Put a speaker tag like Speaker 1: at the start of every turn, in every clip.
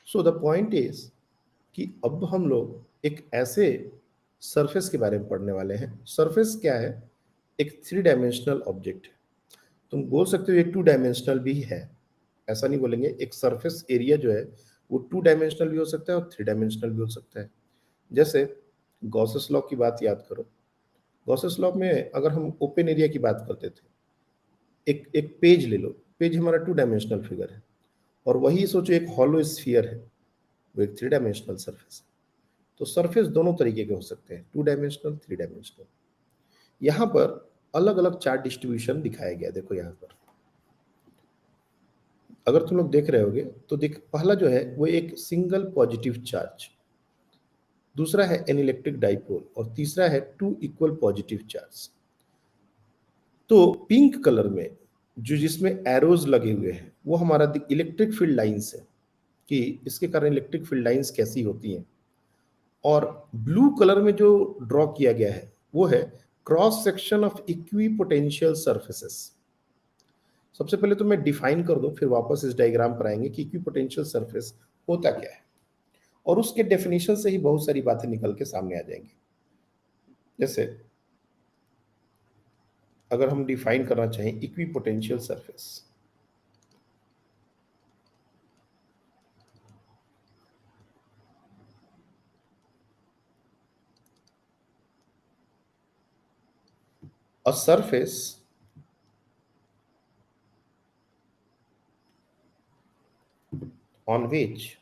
Speaker 1: So the point is कि अब हम लोग एक ऐसे सरफेस के बारे में पढ़ने वाले हैं। सरफेस क्या है? एक थ्री डायमेंशनल ऑब्जेक्ट है। तुम बोल सकते हो ये टू डायमेंशनल भी है, ऐसा नहीं बोलेंगे। एक सरफेस एरिया जो है वो टू डायमेंशनल भी हो सकता है और थ्री डायमेंशनल भी हो सकता है। जैसे गॉसेस लॉ की बात याद करो। गॉसेस लॉ में अगर हम ओपन एरिया की बात करते थे, एक एक पेज ले लो, पेज हमारा टू डायमेंशनल फिगर है। और वही सोचो एक हॉलो स्फीयर है, वो एक थ्री डायमेंशनल सरफेस है। तो सरफेस दोनों तरीके के हो सकते हैं, टू डायमेंशनल, थ्री डायमेंशनल। यहाँ पर अलग अलग चार्ज डिस्ट्रीब्यूशन दिखाया गया। देखो यहाँ पर अगर तुम लोग देख रहे होगे तो देख, पहला जो है वो एक सिंगल पॉजिटिव चार्ज, दूसरा है एन इलेक्ट्रिक डाइपोल और तीसरा है टू इक्वल पॉजिटिव चार्ज। तो पिंक कलर में जो जिसमें एरोज लगे हुए हैं वो हमारा इलेक्ट्रिक फील्ड लाइंस है, कि इसके कारण इलेक्ट्रिक फील्ड लाइंस कैसी होती हैं। और ब्लू कलर में जो ड्रॉ किया गया है वो है cross section of equi potential surfaces. सबसे पहले तो मैं डिफाइन कर दूं, फिर वापस इस डायग्राम पर आएंगे कि इक्वी पोटेंशियल सर्फेस होता क्या है, और उसके डेफिनेशन से ही बहुत सारी बातें निकल के सामने आ जाएंगी। जैसे अगर हम डिफाइन करना चाहें equi potential surface, a surface on which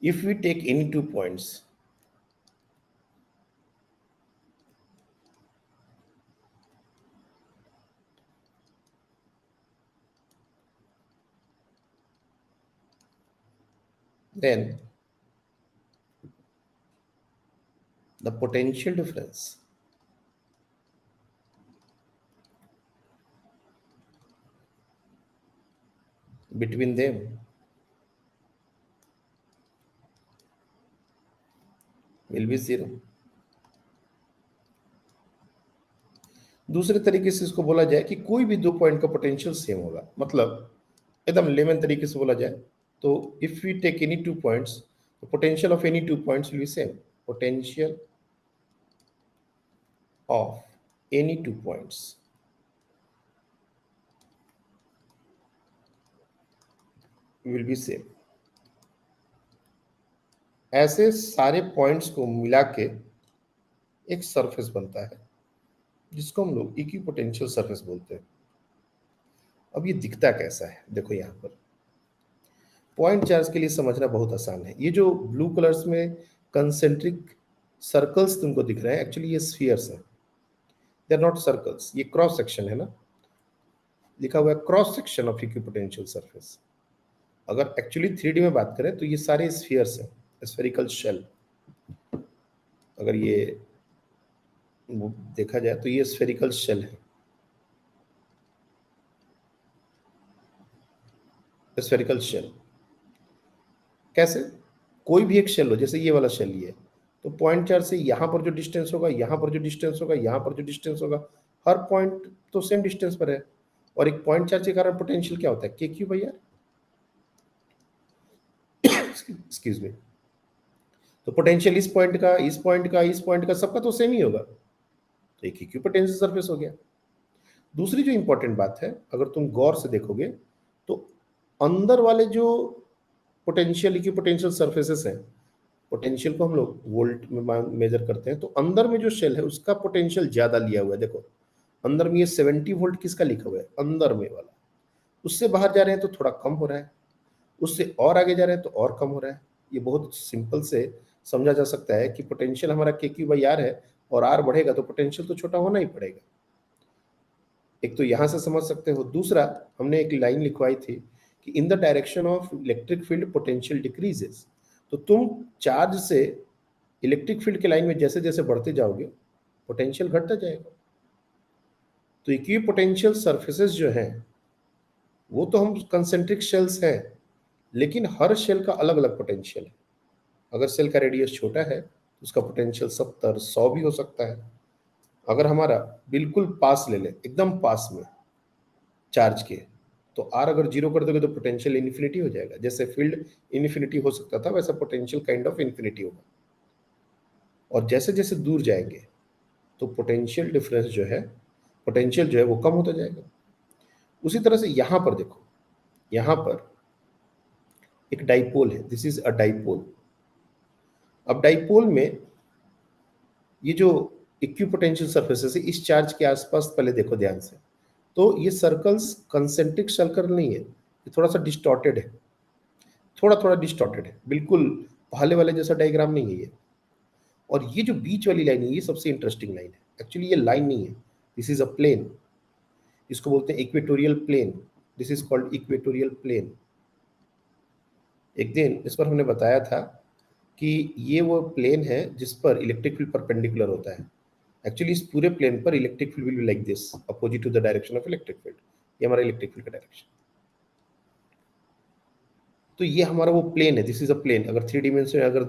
Speaker 1: if we take any 2 points, then the potential difference between them will be zero. दूसरे तरीके से इसको बोला जाए कि कोई भी 2 पॉइंट का पोटेंशियल सेम होगा, मतलब एकदम लेमन तरीके से बोला जाए तो if we take any 2 points, the potential of any 2 points will be same. Potential of any 2 points will be same. ऐसे सारे पॉइंट्स को मिला के एक सरफेस बनता है जिसको हम लोग इक्विपोटेंशियल सरफेस बोलते हैं। अब ये दिखता कैसा है? देखो यहाँ पर पॉइंट चार्ज के लिए समझना बहुत आसान है। ये जो ब्लू कलर्स में कंसेंट्रिक सर्कल्स तुमको दिख रहे हैं, एक्चुअली ये स्फीयर्स हैं, दे आर नॉट सर्कल्स। ये क्रॉस सेक्शन है ना, लिखा हुआ है cross section of equipotential surface. अगर एक्चुअली 3D में बात करें तो ये सारे स्फीयर्स हैं, स्फेरिकल शेल। अगर ये देखा जाए तो ये स्फेरिकल शेल है, स्फेरिकल शेल। कैसे? कोई भी एक शेल हो, जैसे ये वाला शेल, ये तो पॉइंट चार्ज से यहाँ पर जो डिस्टेंस होगा, यहाँ पर जो डिस्टेंस होगा, यहाँ पर जो डिस्टेंस होगा, हर पॉइंट तो सेम डिस्टेंस पर है। और एक पॉइंट चार्ज के कारण पोटेंशियल क्या होता है? K Q by R. Excuse me. तो पोटेंशियल इस पॉइंट का, इस पॉइंट का, इस पॉइंट का, सबका तो सेम ही होगा, तो एक इक्विपोटेंशियल सरफेस हो गया। दूसरी जो इंपॉर्टेंट बात है, अगर तुम गौर से देखोगे तो अंदर वाले जो पोटेंशियल इक्विपोटेंशियल सरफेसेस हैं, पोटेंशियल को हम लोग वोल्ट में मेजर करते हैं, तो अंदर में जो शेल है उसका पोटेंशियल ज्यादा लिया हुआ है। देखो अंदर में ये 70 वोल्ट किसका लिखा हुआ है? अंदर में वाला। उससे बाहर जा रहे हैं तो थोड़ा कम हो रहा है, उससे और आगे जा रहे हैं तो और कम हो रहा है। ये बहुत सिंपल से समझा जा सकता है कि पोटेंशियल हमारा के क्यू बाई आर है, और आर बढ़ेगा तो पोटेंशियल तो छोटा होना ही पड़ेगा। एक तो यहां से समझ सकते हो। दूसरा, हमने एक लाइन लिखवाई थी कि इन the direction of electric field potential decreases. तो तुम चार्ज से इलेक्ट्रिक फील्ड के लाइन में जैसे जैसे बढ़ते जाओगे पोटेंशियल घटता जाएगा। तो इक्वी पोटेंशियल सरफेसेस जो हैं वो तो हम कंसेंट्रिक शेल्स हैं, लेकिन हर शेल का अलग अलग पोटेंशियल है। अगर सेल का रेडियस छोटा है तो उसका पोटेंशियल 70-100 भी हो सकता है। अगर हमारा बिल्कुल पास ले ले, एकदम पास में चार्ज के, तो आर अगर जीरो कर दोगे तो पोटेंशियल इन्फिनिटी हो जाएगा। जैसे फील्ड इन्फिनिटी हो सकता था वैसा पोटेंशियल काइंड ऑफ इन्फिनिटी होगा। और जैसे जैसे दूर जाएंगे तो पोटेंशियल डिफरेंस जो है, पोटेंशियल जो है वो कम होता जाएगा। उसी तरह से यहां पर देखो, यहां पर एक डाइपोल है, दिस इज अ डाइपोल। अब डाइपोल में ये जो इक्विपोटेंशियल सरफेसेस है इस चार्ज के आसपास पहले देखो ध्यान से, तो ये सर्कल्स कंसेंट्रिक सर्कल नहीं है, ये थोड़ा सा डिस्टॉर्टेड है, थोड़ा थोड़ा डिस्टॉर्टेड है, बिल्कुल पहले वाले जैसा डायग्राम नहीं है ये। और ये जो बीच वाली लाइन है ये सबसे इंटरेस्टिंग लाइन है। एक्चुअली ये लाइन नहीं है, दिस इज अ प्लेन, इसको बोलते हैं equatorial plane, this is called equatorial plane. एक दिन इस पर हमने बताया था कि ये वो प्लेन है जिस पर इलेक्ट्रिक फील्ड परपेंडिकुलर होता है। एक्चुअली इस पूरे प्लेन पर electric field will be like this, opposite to the direction of electric field. ये हमारा इलेक्ट्रिक फील्ड का डायरेक्शन। तो ये हमारा वो प्लेन है, दिस इज अ प्लेन। अगर थ्री डिमेंशन अगर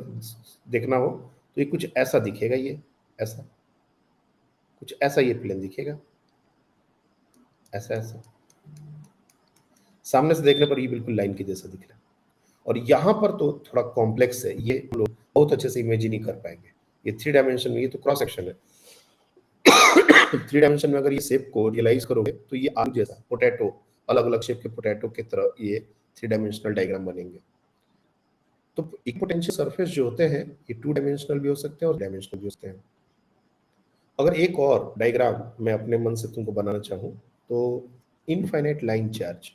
Speaker 1: देखना हो तो ये कुछ ऐसा दिखेगा, ये ऐसा, कुछ ऐसा ये प्लेन दिखेगा, ऐसा ऐसा। सामने से देखने पर ये बिल्कुल लाइन के जैसा दिख रहा है। और यहाँ पर तो थोड़ा कॉम्प्लेक्स है, ये लोग बहुत अच्छे से इमेजिन नहीं कर पाएंगे। ये थ्री डायमेंशन में, ये तो क्रॉस सेक्शन है। थ्री डायमेंशन में अगर ये शेप को रियलाइज करोगे तो ये आलू जैसा, पोटैटो, अलग अलग शेप के पोटैटो की तरह ये थ्री डायमेंशनल डायग्राम बनेंगे। तो इक्विपोटेंशियल सरफेस जो होते हैं ये टू डायमेंशनल भी हो सकते हैं और डायमेंशनल भी हो सकते हैं। अगर एक और डायग्राम मैं अपने मन से तुमको बनाना चाहूँ तो इनफाइनाइट लाइन चार्ज,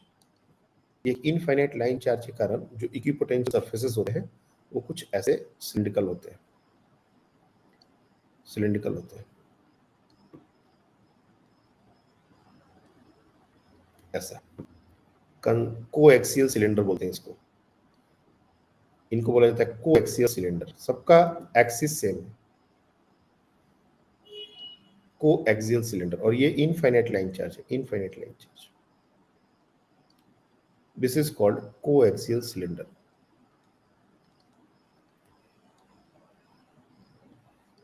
Speaker 1: ये इनफाइनाइट लाइन चार्ज के कारण जो इक्विपोटेंशियल सरफेसेस होते हैं वो कुछ ऐसे सिलिंड्रिकल होते हैं, सिलिंड्रिकल होते हैं ऐसा। कोएक्सियल सिलेंडर बोलते हैं इसको, इनको बोला जाता है कोएक्सियल सिलेंडर। सबका एक्सिस सेम है, कोएक्सियल सिलेंडर। और ये इनफाइनाइट लाइन चार्ज है, infinite line charge, this is called coaxial cylinder.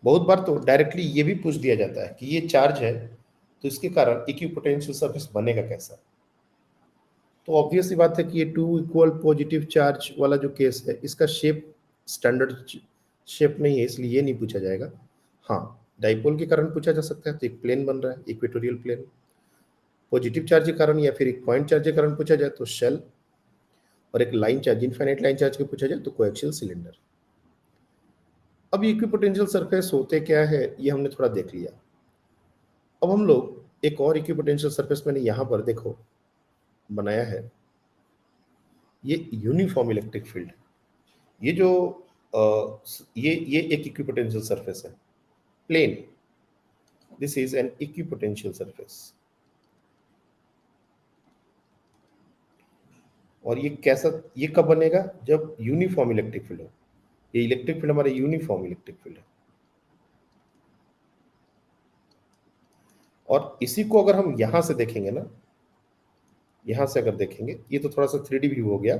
Speaker 1: बहुत बार तो डायरेक्टली ये भी पूछ दिया जाता है कि ये चार्ज है तो इसके कारण इक्विपोटेंशियल सरफेस बनेगा कैसा। तो ऑब्वियस सी बात है कि ये टू इक्वल पॉजिटिव चार्ज वाला जो केस है इसका शेप स्टैंडर्ड शेप नहीं है, इसलिए ये नहीं पूछा जाएगा। हाँ, डाइपोल के कारण पूछा जा सकता है, तो एक प्लेन बन रहा है इक्वेटोरियल प्लेन। पॉजिटिव चार्ज के कारण या फिर एक पॉइंट चार्ज के कारण पूछा जाए तो शेल, और एक line charge, infinite line charge के पूछा जाए तो कोएक्सियल सिलेंडर। अब इक्विपोटेंशियल सरफेस होते क्या है ये हमने थोड़ा देख लिया। अब हम लोग एक और इक्विपोटेंशियल सरफेस मैंने यहाँ पर देखो बनाया है, ये यूनिफॉर्म इलेक्ट्रिक फील्ड। ये जो ये एक इक्विपोटेंशियल सरफेस है, plane, this is an equipotential surface. और ये कैसा, ये कब बनेगा, जब यूनिफॉर्म इलेक्ट्रिक फील्ड हो। ये इलेक्ट्रिक फील्ड हमारा यूनिफॉर्म इलेक्ट्रिक फील्ड है। और इसी को अगर हम यहां से देखेंगे ना, यहां से अगर देखेंगे, ये तो थोड़ा सा 3D व्यू हो गया,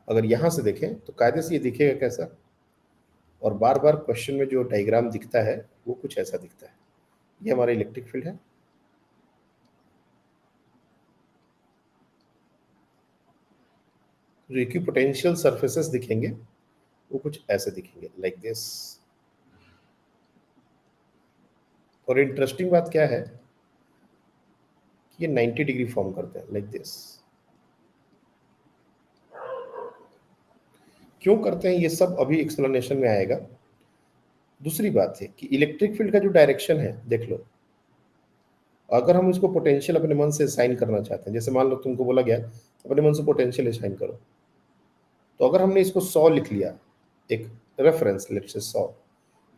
Speaker 1: अगर यहां से देखें तो कायदे से ये दिखेगा कैसा। और बार बार क्वेश्चन में जो डायग्राम दिखता है वो कुछ ऐसा दिखता है। ये हमारा इलेक्ट्रिक फील्ड है, जो इक्विपोटेंशियल सरफेसेस दिखेंगे वो कुछ ऐसे दिखेंगे, लाइक दिस। और इंटरेस्टिंग बात क्या है कि ये 90 डिग्री फॉर्म करते हैं, लाइक दिस। क्यों करते हैं ये सब अभी एक्सप्लेनेशन में आएगा। दूसरी बात है कि इलेक्ट्रिक फील्ड का जो डायरेक्शन है देख लो, अगर हम इसको पोटेंशियल अपने मन से साइन करना चाहते हैं, जैसे मान लो तुमको बोला गया अपने मन से पोटेंशियल साइन करो, तो अगर हमने इसको 100 लिख लिया, एक रेफरेंस लेट्स से 100,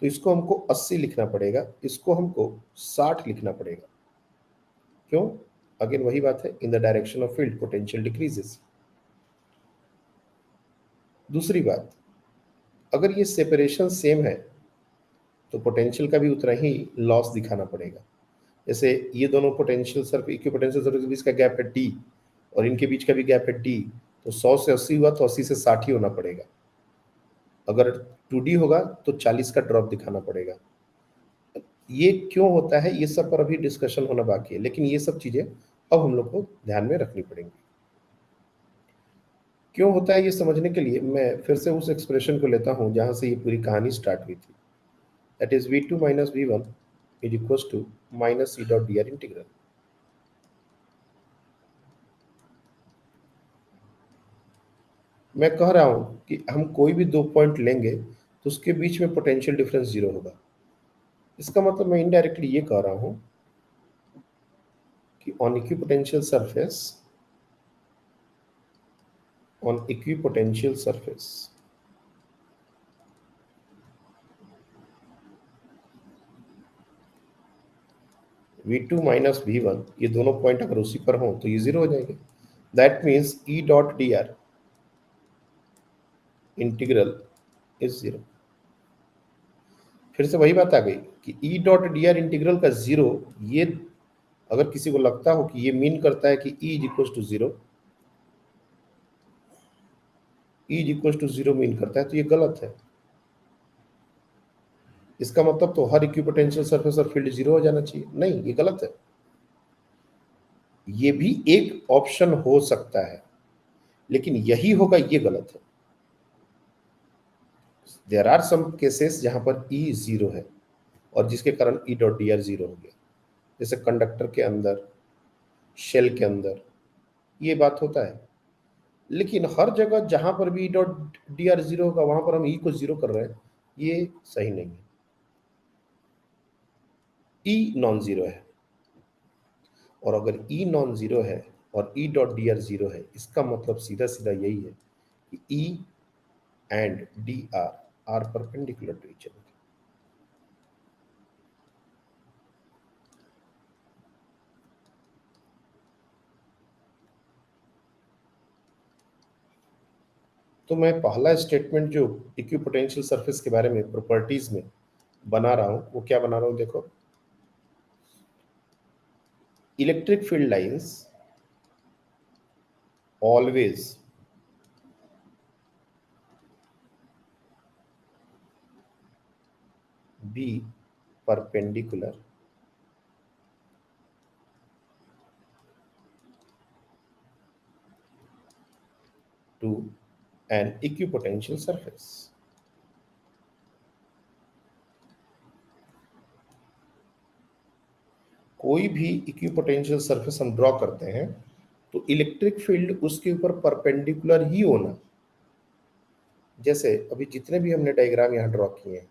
Speaker 1: तो इसको हमको 80 लिखना पड़ेगा, इसको हमको 60 लिखना पड़ेगा। क्यों? अगेन वही बात है, इन the direction of field potential decreases. दूसरी बात, अगर ये सेपरेशन सेम है तो पोटेंशियल का भी उतना ही लॉस दिखाना पड़ेगा। जैसे ये दोनों पोटेंशियल सर्फ इक्विपोटेंशियल सर्फेस के बीच का गैप है डी, और इनके बीच का भी गैप है डी, तो 100 से 80 हुआ तो 80 से 60 ही होना पड़ेगा। अगर 2D होगा तो 40 का ड्रॉप दिखाना पड़ेगा। ये क्यों होता है ये सब पर अभी डिस्कशन होना बाकी है, लेकिन ये सब चीजें अब हम लोग को ध्यान में रखनी पड़ेंगी। क्यों होता है ये समझने के लिए मैं फिर से उस एक्सप्रेशन को लेता हूं जहां से ये पूरी कहानी स्टार्ट हुई थी। That is v2 minus v1 is equals to minus E dot D R integral. मैं कह रहा हूं कि हम कोई भी दो पॉइंट लेंगे तो उसके बीच में पोटेंशियल डिफरेंस जीरो होगा। इसका मतलब मैं इनडायरेक्टली ये कह रहा हूं कि on equipotential surface v2 minus v1 ये दोनों पॉइंट अगर उसी पर हों तो ये जीरो हो जाएंगे। That means E dot D R integral is zero. फिर से वही बात आ गई कि ई डॉट डी आर इंटीग्रल का जीरो, ये अगर किसी को लगता हो कि ये मीन करता है कि E is equal to zero, E is equal to zero mean करता है, तो ये गलत है। इसका मतलब तो हर इक्विपोटेंशियल सरफेस और फील्ड जीरो हो जाना चाहिए, नहीं, ये गलत है। ये भी एक ऑप्शन हो सकता है, लेकिन यही होगा ये गलत है। देयर आर सम केसेस जहां पर ई जीरो है और जिसके कारण ई डॉट डी आर जीरो हो गया, जैसे कंडक्टर के अंदर, शेल के अंदर, ये बात होता है। लेकिन हर जगह जहां पर भी E dot D R zero होगा वहां पर हम ई को जीरो कर रहे हैं, ये सही नहीं है। ई नॉन जीरो है, और अगर ई नॉन जीरो है और E dot D R zero है, इसका मतलब सीधा सीधा यही है कि E and D R perpendicular to each other. तो मैं पहला स्टेटमेंट जो इक्विपोटेंशियल सरफेस के बारे में प्रॉपर्टीज में बना रहा हूं वो क्या बना रहा हूं, देखो। Electric field lines always be perpendicular to an equipotential surface. कोई भी इक्विपोटेंशियल सरफेस हम ड्रॉ करते हैं तो इलेक्ट्रिक फील्ड उसके ऊपर परपेंडिकुलर ही होना। जैसे अभी जितने भी हमने डायग्राम यहाँ ड्रॉ किए हैं,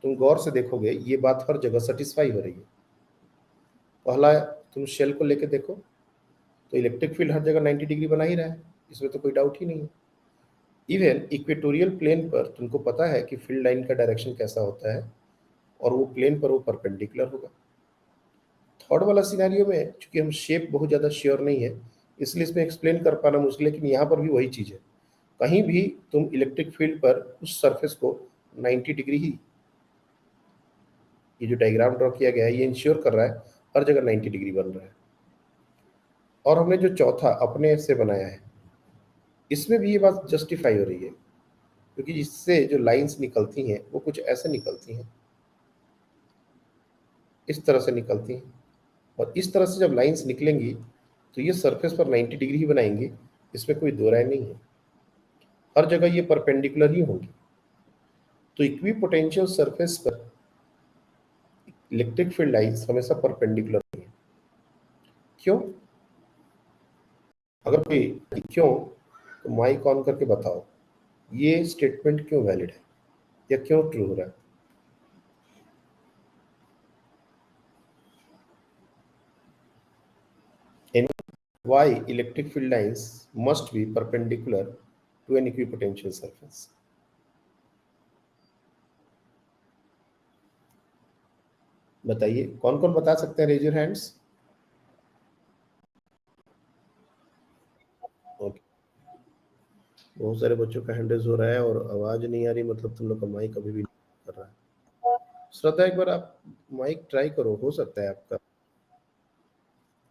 Speaker 1: तुम गौर से देखोगे ये बात हर जगह सेटिस्फाई हो रही है। पहला, तुम शेल को लेके देखो तो इलेक्ट्रिक फील्ड हर जगह 90 डिग्री बना ही रहा है, इसमें तो कोई डाउट ही नहीं है। इवन इक्वेटोरियल प्लेन पर तुमको पता है कि फील्ड लाइन का डायरेक्शन कैसा होता है, और वो प्लेन पर वो परपेंडिकुलर होगा। थर्ड वाला सिनेरियो में चूंकि हम शेप बहुत ज़्यादा श्योर नहीं है, इसलिए इसमें एक्सप्लेन कर पाना मुश्किल है, लेकिन यहाँ पर भी वही चीज़ है। कहीं भी तुम इलेक्ट्रिक फील्ड पर उस सरफेस को 90 डिग्री ही, ये जो डायग्राम ड्रॉ किया गया है ये इंश्योर कर रहा है हर जगह 90 डिग्री बन रहा है। और हमने जो चौथा अपने से बनाया है, इसमें भी ये बात जस्टिफाई हो रही है, क्योंकि इससे जो लाइंस निकलती हैं वो कुछ ऐसे निकलती हैं, इस तरह से निकलती हैं। और इस तरह से जब लाइंस निकलेंगी तो ये सरफेस पर 90 डिग्री ही बनाएंगी, इसमें कोई दो राय नहीं है। हर जगह ये परपेंडिकुलर ही होंगी। तो इक्वी पोटेंशियल सरफेस पर इलेक्ट्रिक फील्ड लाइंस हमेशा परपेंडिकुलर होंगी। क्यों? अगर कोई क्यों, तो माइक ऑन करके बताओ ये स्टेटमेंट क्यों वैलिड है या क्यों ट्रू हो रहा है। Why electric field lines must be perpendicular to an equipotential surface? बताइए, कौन कौन बता सकते हैं? Raise your hands. ओके, बहुत सारे बच्चों का हैंड रेज हो रहा है और आवाज नहीं आ रही, मतलब तुम लोग का माइक अभी भी नहीं कर रहा है। श्रद्धा, एक बार आप माइक ट्राई करो, हो सकता है आपका।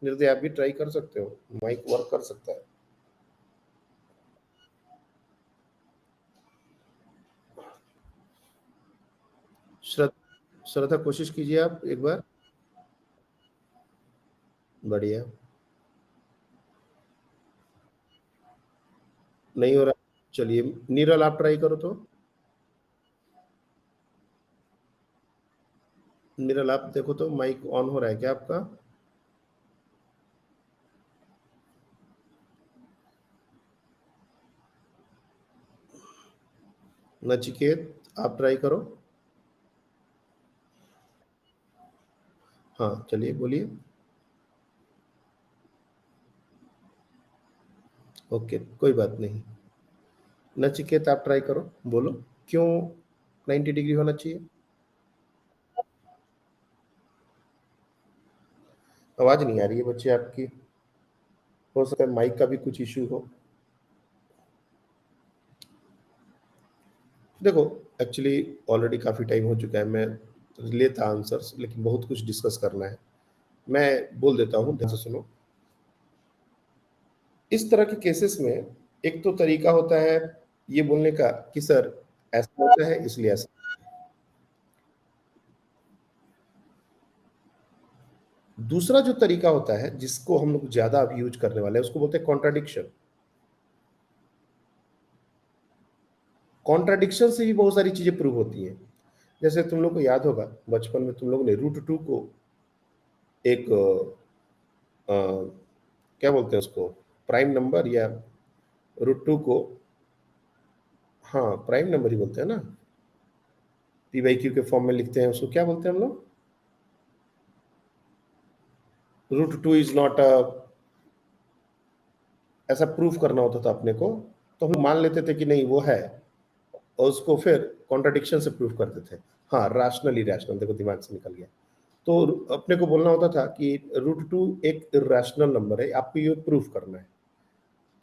Speaker 1: निर्दय, आप भी ट्राई कर सकते हो, माइक वर्क कर सकता है। श्रद्धा, कोशिश कीजिए आप एक बार। बढ़िया। नहीं हो रहा। चलिए नीरल आप ट्राई करो तो। नीरल आप देखो तो माइक ऑन हो रहा है क्या आपका? नचिकेत आप ट्राई करो। हाँ चलिए बोलिए। ओके कोई बात नहीं। नचिकेत आप ट्राई करो, बोलो क्यों 90 डिग्री होना चाहिए? आवाज नहीं आ रही है बच्चे आपकी। हो सकता है माइक का भी कुछ इश्यू हो। देखो, एक्चुअली ऑलरेडी काफ़ी टाइम हो चुका है, मैं लेता आंसर्स, लेकिन बहुत कुछ डिस्कस करना है। मैं बोल देता हूँ, ध्यान से सुनो। इस तरह के केसेस में एक तो तरीका होता है ये बोलने का कि सर ऐसा होता है इसलिए ऐसा। दूसरा जो तरीका होता है जिसको हम लोग ज्यादा अब यूज करने वाले हैं उसको बोलते हैं कॉन्ट्राडिक्शन। कॉन्ट्राडिक्शन से भी बहुत सारी चीजें प्रूव होती हैं। जैसे तुम लोग को याद होगा बचपन में तुम लोग ने रूट 2 को एक क्या बोलते हैं उसको, प्राइम नंबर या रूट 2 को, हाँ प्राइम नंबर ही बोलते हैं ना, पी/क्यू के फॉर्म में लिखते हैं उसको क्या बोलते हैं हम लोग? रूट 2 इज नॉट अ, ऐसा प्रूफ करना होता था अपने को, तो हम मान लेते थे कि नहीं वो है, और उसको फिर कॉन्ट्राडिक्शन से प्रूफ करते थे। हाँ रैशनल इरेशनल, देखो दिमाग से निकल गया। तो अपने को बोलना होता था कि रूट 2 एक इरेशनल नंबर है, आपको ये प्रूफ करना है।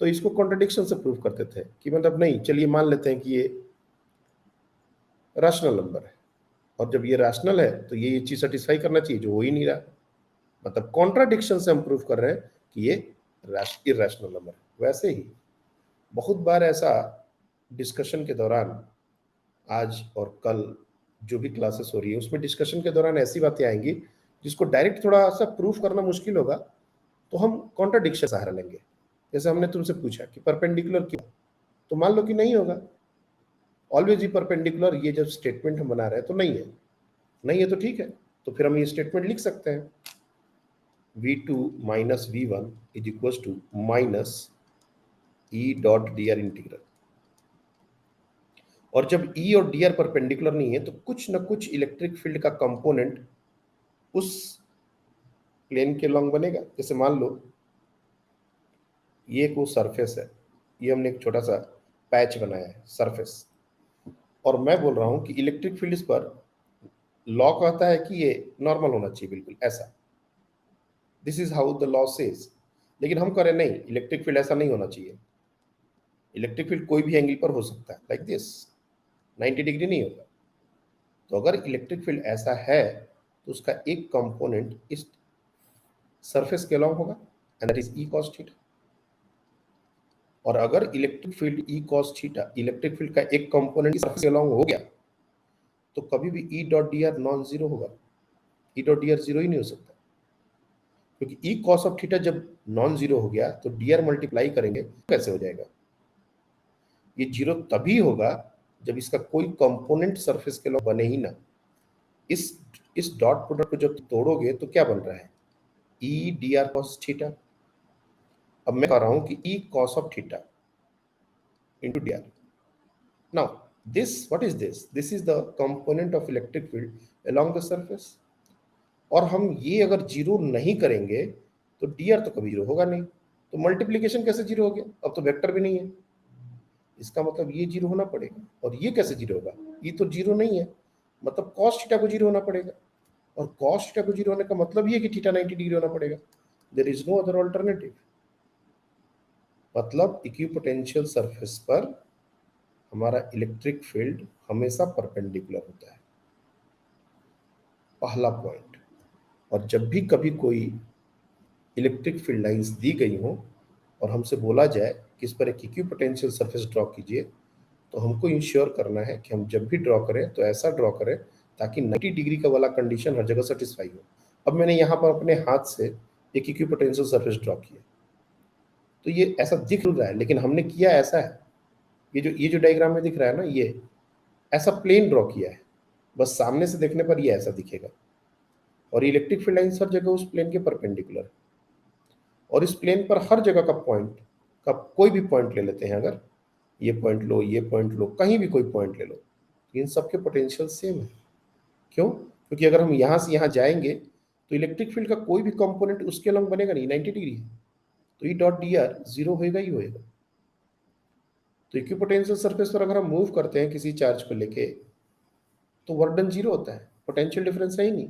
Speaker 1: तो इसको कॉन्ट्राडिक्शन से प्रूफ करते थे कि मतलब नहीं चलिए मान लेते हैं कि ये रैशनल नंबर है, और जब ये रैशनल है तो ये चीज सेटिस्फाई करना चाहिए जो हो ही नहीं रहा। मतलब कॉन्ट्राडिक्शन से हम प्रूव कर रहे हैं कि ये इरेशनल नंबर है। वैसे ही बहुत बार ऐसा डिस्कशन के दौरान, आज और कल जो भी क्लासेस हो रही है उसमें डिस्कशन के दौरान ऐसी बातें आएंगी जिसको डायरेक्ट थोड़ा सा प्रूफ करना मुश्किल होगा, तो हम कॉन्ट्राडिक्शन सहारा लेंगे। जैसे हमने तुमसे पूछा कि परपेंडिकुलर क्यों, तो मान लो कि नहीं होगा, ऑलवेज ही परपेंडिकुलर, ये जब स्टेटमेंट हम बना रहे हैं तो नहीं है। नहीं है तो ठीक है, तो फिर हम ये स्टेटमेंट लिख सकते हैं v2 minus v1 is equal to minus E dot D R integral. और जब ई और डी आर परपेंडिकुलर नहीं है तो कुछ ना कुछ इलेक्ट्रिक फील्ड का कंपोनेंट उस प्लेन के लॉन्ग बनेगा। जैसे मान लो ये एक वो सरफेस है, ये हमने एक छोटा सा पैच बनाया है सरफेस, और मैं बोल रहा हूं कि इलेक्ट्रिक फील्ड इस पर लॉ कहता है कि ये नॉर्मल होना चाहिए बिल्कुल ऐसा। This is how the law says. लेकिन हम करें नहीं, इलेक्ट्रिक फील्ड ऐसा नहीं होना चाहिए। इलेक्ट्रिक फील्ड कोई भी एंगल पर हो सकता है, लाइक दिस, 90 डिग्री नहीं होगा। तो अगर इलेक्ट्रिक फील्ड ऐसा है तो उसका एक कंपोनेंट इस सरफेस के अलॉन्ग होगा, and that is E cos theta. और अगर electric field E cos theta, electric field का एक कंपोनेंट सरफेस के अलॉन्ग हो गया, तो कभी भी E dot D r non zero होगा। E dot D R zero ही नहीं हो सकता, क्योंकि ई कॉस ऑफ थीटा जब नॉन जीरो हो गया तो डी आर मल्टीप्लाई करेंगे कैसे हो जाएगा? ये जीरो तभी होगा जब इसका कोई कंपोनेंट सरफेस के अलॉन्ग बने ही ना। इस इस डॉट प्रोडक्ट को जब तोड़ोगे तो क्या बन रहा है? E D R cos theta. अब मैं कह रहा हूं कि ई cos of theta into D R. Now this, what is this is the component of electric field along the surface। और हम ये अगर जीरो नहीं करेंगे तो डी आर तो कभी जीरो होगा नहीं। तो मल्टीप्लीकेशन कैसे जीरो हो गया? अब तो वेक्टर भी नहीं है, इसका मतलब ये जीरो होना पड़ेगा। और ये कैसे जीरो होगा? ये तो जीरो नहीं है, मतलब कॉस थीटा को जीरो होना पड़ेगा। और कॉस थीटा को जीरो होने का मतलब ये कि थीटा 90 डिग्री होना पड़ेगा। There is no other alternative. मतलब इक्विपोटेंशियल सरफेस पर हमारा इलेक्ट्रिक फील्ड हमेशा परपेंडिकुलर होता है, पहला पॉइंट। और जब भी कभी कोई इलेक्ट्रिक फील्ड लाइंस दी गई हो और हमसे बोला जाए कि इस पर एक इक्विपोटेंशियल सरफेस ड्रॉ कीजिए, तो हमको इंश्योर करना है कि हम जब भी ड्रॉ करें तो ऐसा ड्रॉ करें ताकि 90 डिग्री का वाला कंडीशन हर जगह सेटिस्फाई हो। अब मैंने यहाँ पर अपने हाथ से एक इक्विपोटेंशियल सरफेस ड्रॉ किया, तो ये ऐसा दिख रहा है, लेकिन हमने किया ऐसा है, ये जो डायग्राम में दिख रहा है ना, ये ऐसा प्लेन ड्रॉ किया है, बस सामने से देखने पर ये ऐसा दिखेगा, और इलेक्ट्रिक फील्ड लाइन्स हर जगह उस प्लेन के परपेंडिकुलर है। और इस प्लेन पर हर जगह का पॉइंट का कोई भी पॉइंट ले लेते हैं, अगर ये पॉइंट लो, ये पॉइंट लो, कहीं भी कोई पॉइंट ले लो, इन सबके पोटेंशियल सेम है। क्यों? क्योंकि अगर हम यहाँ से यहाँ जाएंगे तो इलेक्ट्रिक फील्ड का कोई भी कंपोनेंट उसके अलॉन्ग बनेगा नहीं, 90 डिग्री है, तो ई डॉट डी आर जीरो होएगा ही होएगा। तो इक्विपोटेंशियल सरफेस पर अगर हम मूव करते हैं किसी चार्ज को लेके, तो वर्क डन जीरो होता है, पोटेंशियल डिफरेंस है ही नहीं।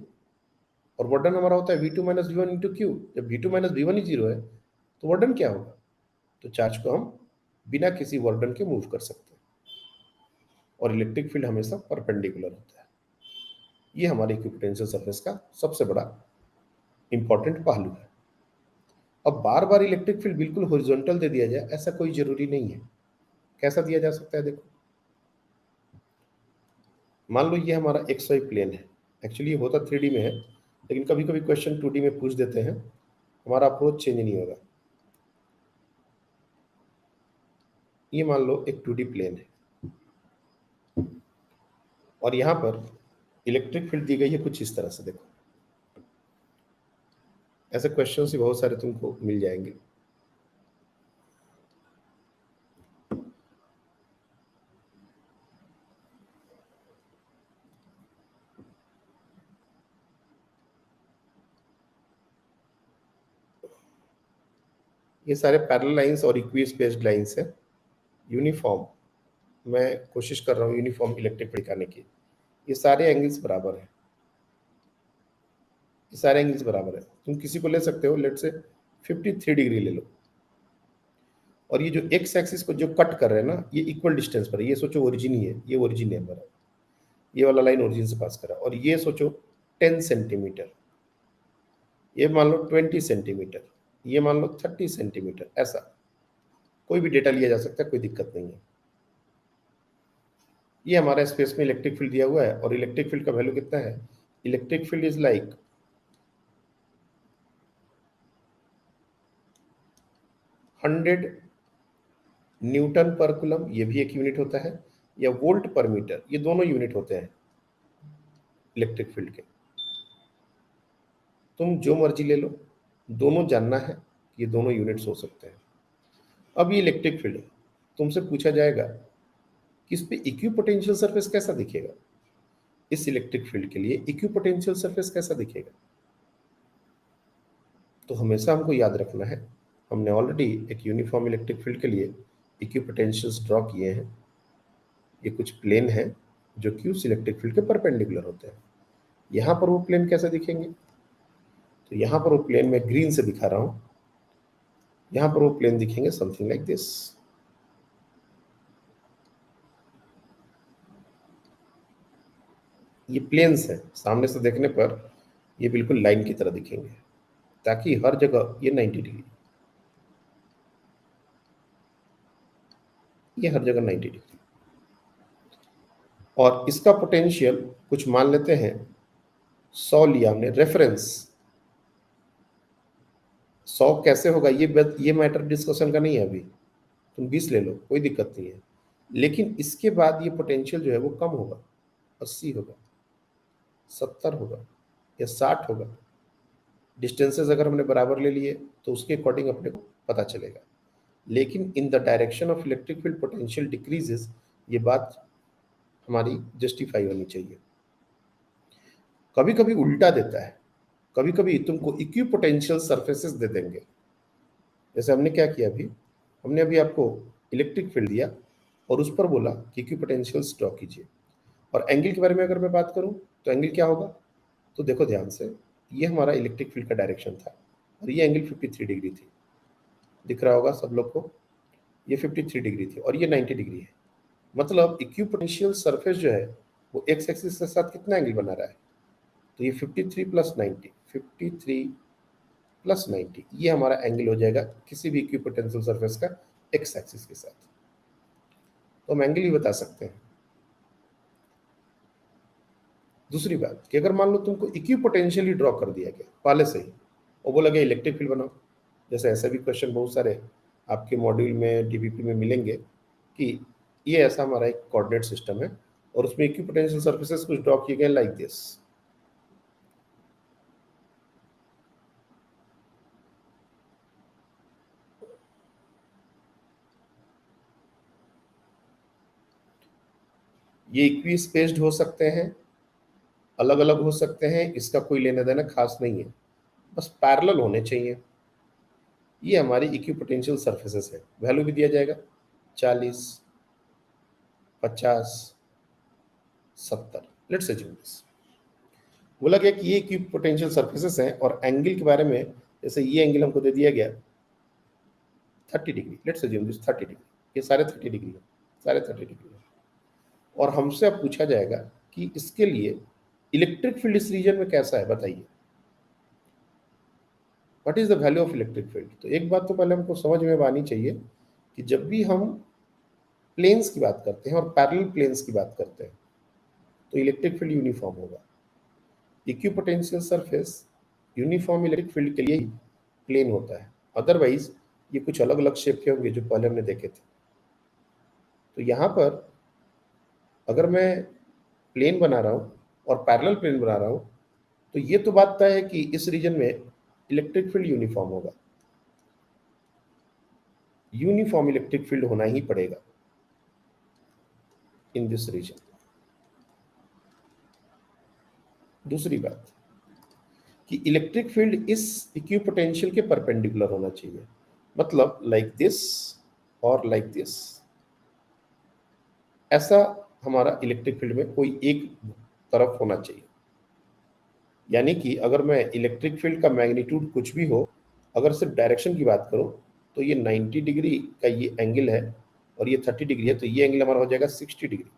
Speaker 1: और वर्क डन हमारा होता है v2 minus V one into Q. जब v2 माइनस वी वन ही जीरो है, तो वर्क डन क्या होगा? तो चार्ज को हम बिना किसी वर्क डन के मूव कर सकते हैं, और इलेक्ट्रिक फील्ड हमेशा परपेंडिकुलर होता है। ये हमारे इक्विपोटेंशियल सरफेस का सबसे बड़ा इंपॉर्टेंट पहलू है। अब बार बार इलेक्ट्रिक फील्ड बिल्कुल हॉरिजॉन्टल दे दिया जाए, ऐसा कोई जरूरी नहीं है। कैसा दिया जा सकता है? देखो, मान लो ये हमारा एक्स वाई प्लेन है, एक्चुअली ये होता 3D में है, लेकिन कभी कभी क्वेश्चन 2D में पूछ देते हैं, हमारा अप्रोच चेंज नहीं होगा। ये मान लो एक 2D प्लेन है, और यहाँ पर इलेक्ट्रिक फील्ड दी गई है कुछ इस तरह से। देखो, ऐसे क्वेश्चन ही बहुत सारे तुमको मिल जाएंगे। ये सारे पैरेलल लाइंस और इक्वी स्पेस्ड लाइंस है, यूनिफॉर्म। मैं कोशिश कर रहा हूँ यूनिफॉर्म इलेक्ट्रिक फील्ड दिखाने की। ये सारे एंगल्स बराबर है, ये सारे एंगल्स बराबर है। तुम किसी को ले सकते हो, लेट से 53 डिग्री ले लो, और ये जो एक्स एक्सिस को जो कट कर रहे हैं ना, ये इक्वल डिस्टेंस पर है। ये सोचो ओरिजिन ही है, ये ओरिजिन है हमारा, ये वाला लाइन ओरिजिन से पास कर रहा है। और ये सोचो 10 सेंटीमीटर, ये मान लो 20 सेंटीमीटर, ये मान लो 30 सेंटीमीटर। ऐसा कोई भी डेटा लिया जा सकता है, कोई दिक्कत नहीं है। ये हमारा स्पेस में इलेक्ट्रिक फील्ड दिया हुआ है, और इलेक्ट्रिक फील्ड का वैल्यू कितना है? Electric field is like 100 Newton पर कूलम, ये भी एक यूनिट होता है, या वोल्ट पर मीटर, ये दोनों यूनिट होते हैं इलेक्ट्रिक फील्ड के। तुम जो मर्जी ले लो, दोनों जानना है, ये दोनों यूनिट्स हो सकते हैं। अब ये इलेक्ट्रिक फील्ड है, तुमसे पूछा जाएगा कि इस पे इक्विपोटेंशियल सरफेस कैसा दिखेगा। इस इलेक्ट्रिक फील्ड के लिए इक्विपोटेंशियल सरफेस कैसा दिखेगा? तो हमेशा हमको याद रखना है, हमने ऑलरेडी एक यूनिफॉर्म इलेक्ट्रिक फील्ड के लिए इक्विपोटेंशियल्स ड्रॉ किए हैं। ये कुछ प्लेन है जो कि उस इलेक्ट्रिक फील्ड के परपेंडिकुलर होते हैं। यहाँ पर वो प्लेन कैसे दिखेंगे? तो यहाँ पर वो प्लेन मैं ग्रीन से दिखा रहा हूँ, यहाँ पर वो प्लेन दिखेंगे समथिंग लाइक दिस। ये प्लेन्स हैं, सामने से देखने पर ये बिल्कुल लाइन की तरह दिखेंगे, ताकि हर जगह ये 90 डिग्री, ये हर जगह 90 डिग्री। और इसका पोटेंशियल कुछ मान लेते हैं 100 लिया हमने रेफरेंस। 100 कैसे होगा ये मैटर डिस्कशन का नहीं है अभी, तुम 20 ले लो, कोई दिक्कत नहीं है। लेकिन इसके बाद ये पोटेंशियल जो है वो कम होगा, 80 होगा, 70 होगा, या 60 होगा। डिस्टेंसेस अगर हमने बराबर ले लिए तो उसके अकॉर्डिंग अपने को पता चलेगा। लेकिन इन the direction of electric field potential decreases, ये बात हमारी जस्टिफाई होनी चाहिए। कभी कभी उल्टा देता है, कभी कभी तुमको इक्विपोटेंशियल सरफेसेस दे देंगे। जैसे हमने क्या किया अभी, हमने अभी आपको इलेक्ट्रिक फील्ड दिया और उस पर बोला कि इक्विपोटेंशियल्स ड्रॉ कीजिए। और एंगल के बारे में अगर मैं बात करूं तो एंगल क्या होगा? तो देखो ध्यान से, ये हमारा इलेक्ट्रिक फील्ड का डायरेक्शन था, और ये एंगल 53 डिग्री थी, दिख रहा होगा सब लोग को। ये 53 डिग्री थी और ये 90 डिग्री है। मतलब इक्विपोटेंशियल सरफेस जो है वो एक्स एक्सिस के साथ कितना एंगल बना रहा है? तो ये 53 प्लस 90, 53 प्लस 90, ये हमारा एंगल हो जाएगा किसी भी इक्विपोटेंशियल सरफेस का एक्स एक्सिस के साथ। तो हम एंगल ही बता सकते हैं। दूसरी बात कि अगर मान लो तुमको इक्विपोटेंशियल ही ड्रॉ कर दिया गया पहले से ही, और बोला गया इलेक्ट्रिक फील्ड बनाओ, जैसे ऐसे भी क्वेश्चन बहुत सारे आपके मॉड्यूल में डीबीपी में मिलेंगे कि ये ऐसा हमारा एक कोऑर्डिनेट सिस्टम है और उसमें इक्विपोटेंशियल सर्फेसेस कुछ ड्रॉ किए गए लाइक दिस। ये इक्वी स्पेस्ड हो सकते हैं, अलग अलग हो सकते हैं, इसका कोई लेना देना खास नहीं है, बस पैरेलल होने चाहिए। ये हमारी इक्विपोटेंशियल सर्फेसेस है। वैल्यू भी दिया जाएगा 40, 50, 70। Let's assume this. बोला गया कि ये इक्विपोटेंशियल सर्फेसेस हैं और एंगल के बारे में, जैसे ये एंगल हमको दे दिया गया 30 degree. Let's assume this 30 degree. ये सारे 30 डिग्री है, सारे 30 डिग्री है। और हमसे अब पूछा जाएगा कि इसके लिए इलेक्ट्रिक फील्ड इस रीजन में कैसा है, बताइए। What is the value of electric field? तो एक बात तो पहले हमको समझ में आनी चाहिए कि जब भी हम प्लेन्स की बात करते हैं और पैरेलल प्लेन्स की बात करते हैं तो इलेक्ट्रिक फील्ड यूनिफॉर्म होगा। Equipotential surface uniform electric field के लिए प्लेन होता है, अदरवाइज ये कुछ अलग अलग शेप के होंगे जो पहले हमने देखे थे। तो यहाँ पर अगर मैं प्लेन बना रहा हूँ और पैरेलल प्लेन बना रहा हूँ तो ये तो बात तय है कि इस रीजन में इलेक्ट्रिक फील्ड यूनिफॉर्म होगा। यूनिफॉर्म इलेक्ट्रिक फील्ड होना ही पड़ेगा इन दिस रीजन। दूसरी बात कि इलेक्ट्रिक फील्ड इस इक्विपोटेंशियल के परपेंडिकुलर होना चाहिए, मतलब लाइक दिस और लाइक दिस। ऐसा हमारा इलेक्ट्रिक फील्ड में कोई एक तरफ होना चाहिए। यानी कि अगर मैं इलेक्ट्रिक फील्ड का मैग्नीट्यूड कुछ भी हो, अगर सिर्फ डायरेक्शन की बात करूं तो ये 90 डिग्री का ये एंगल है और ये 30 डिग्री है, तो ये एंगल हमारा हो जाएगा 60 डिग्री।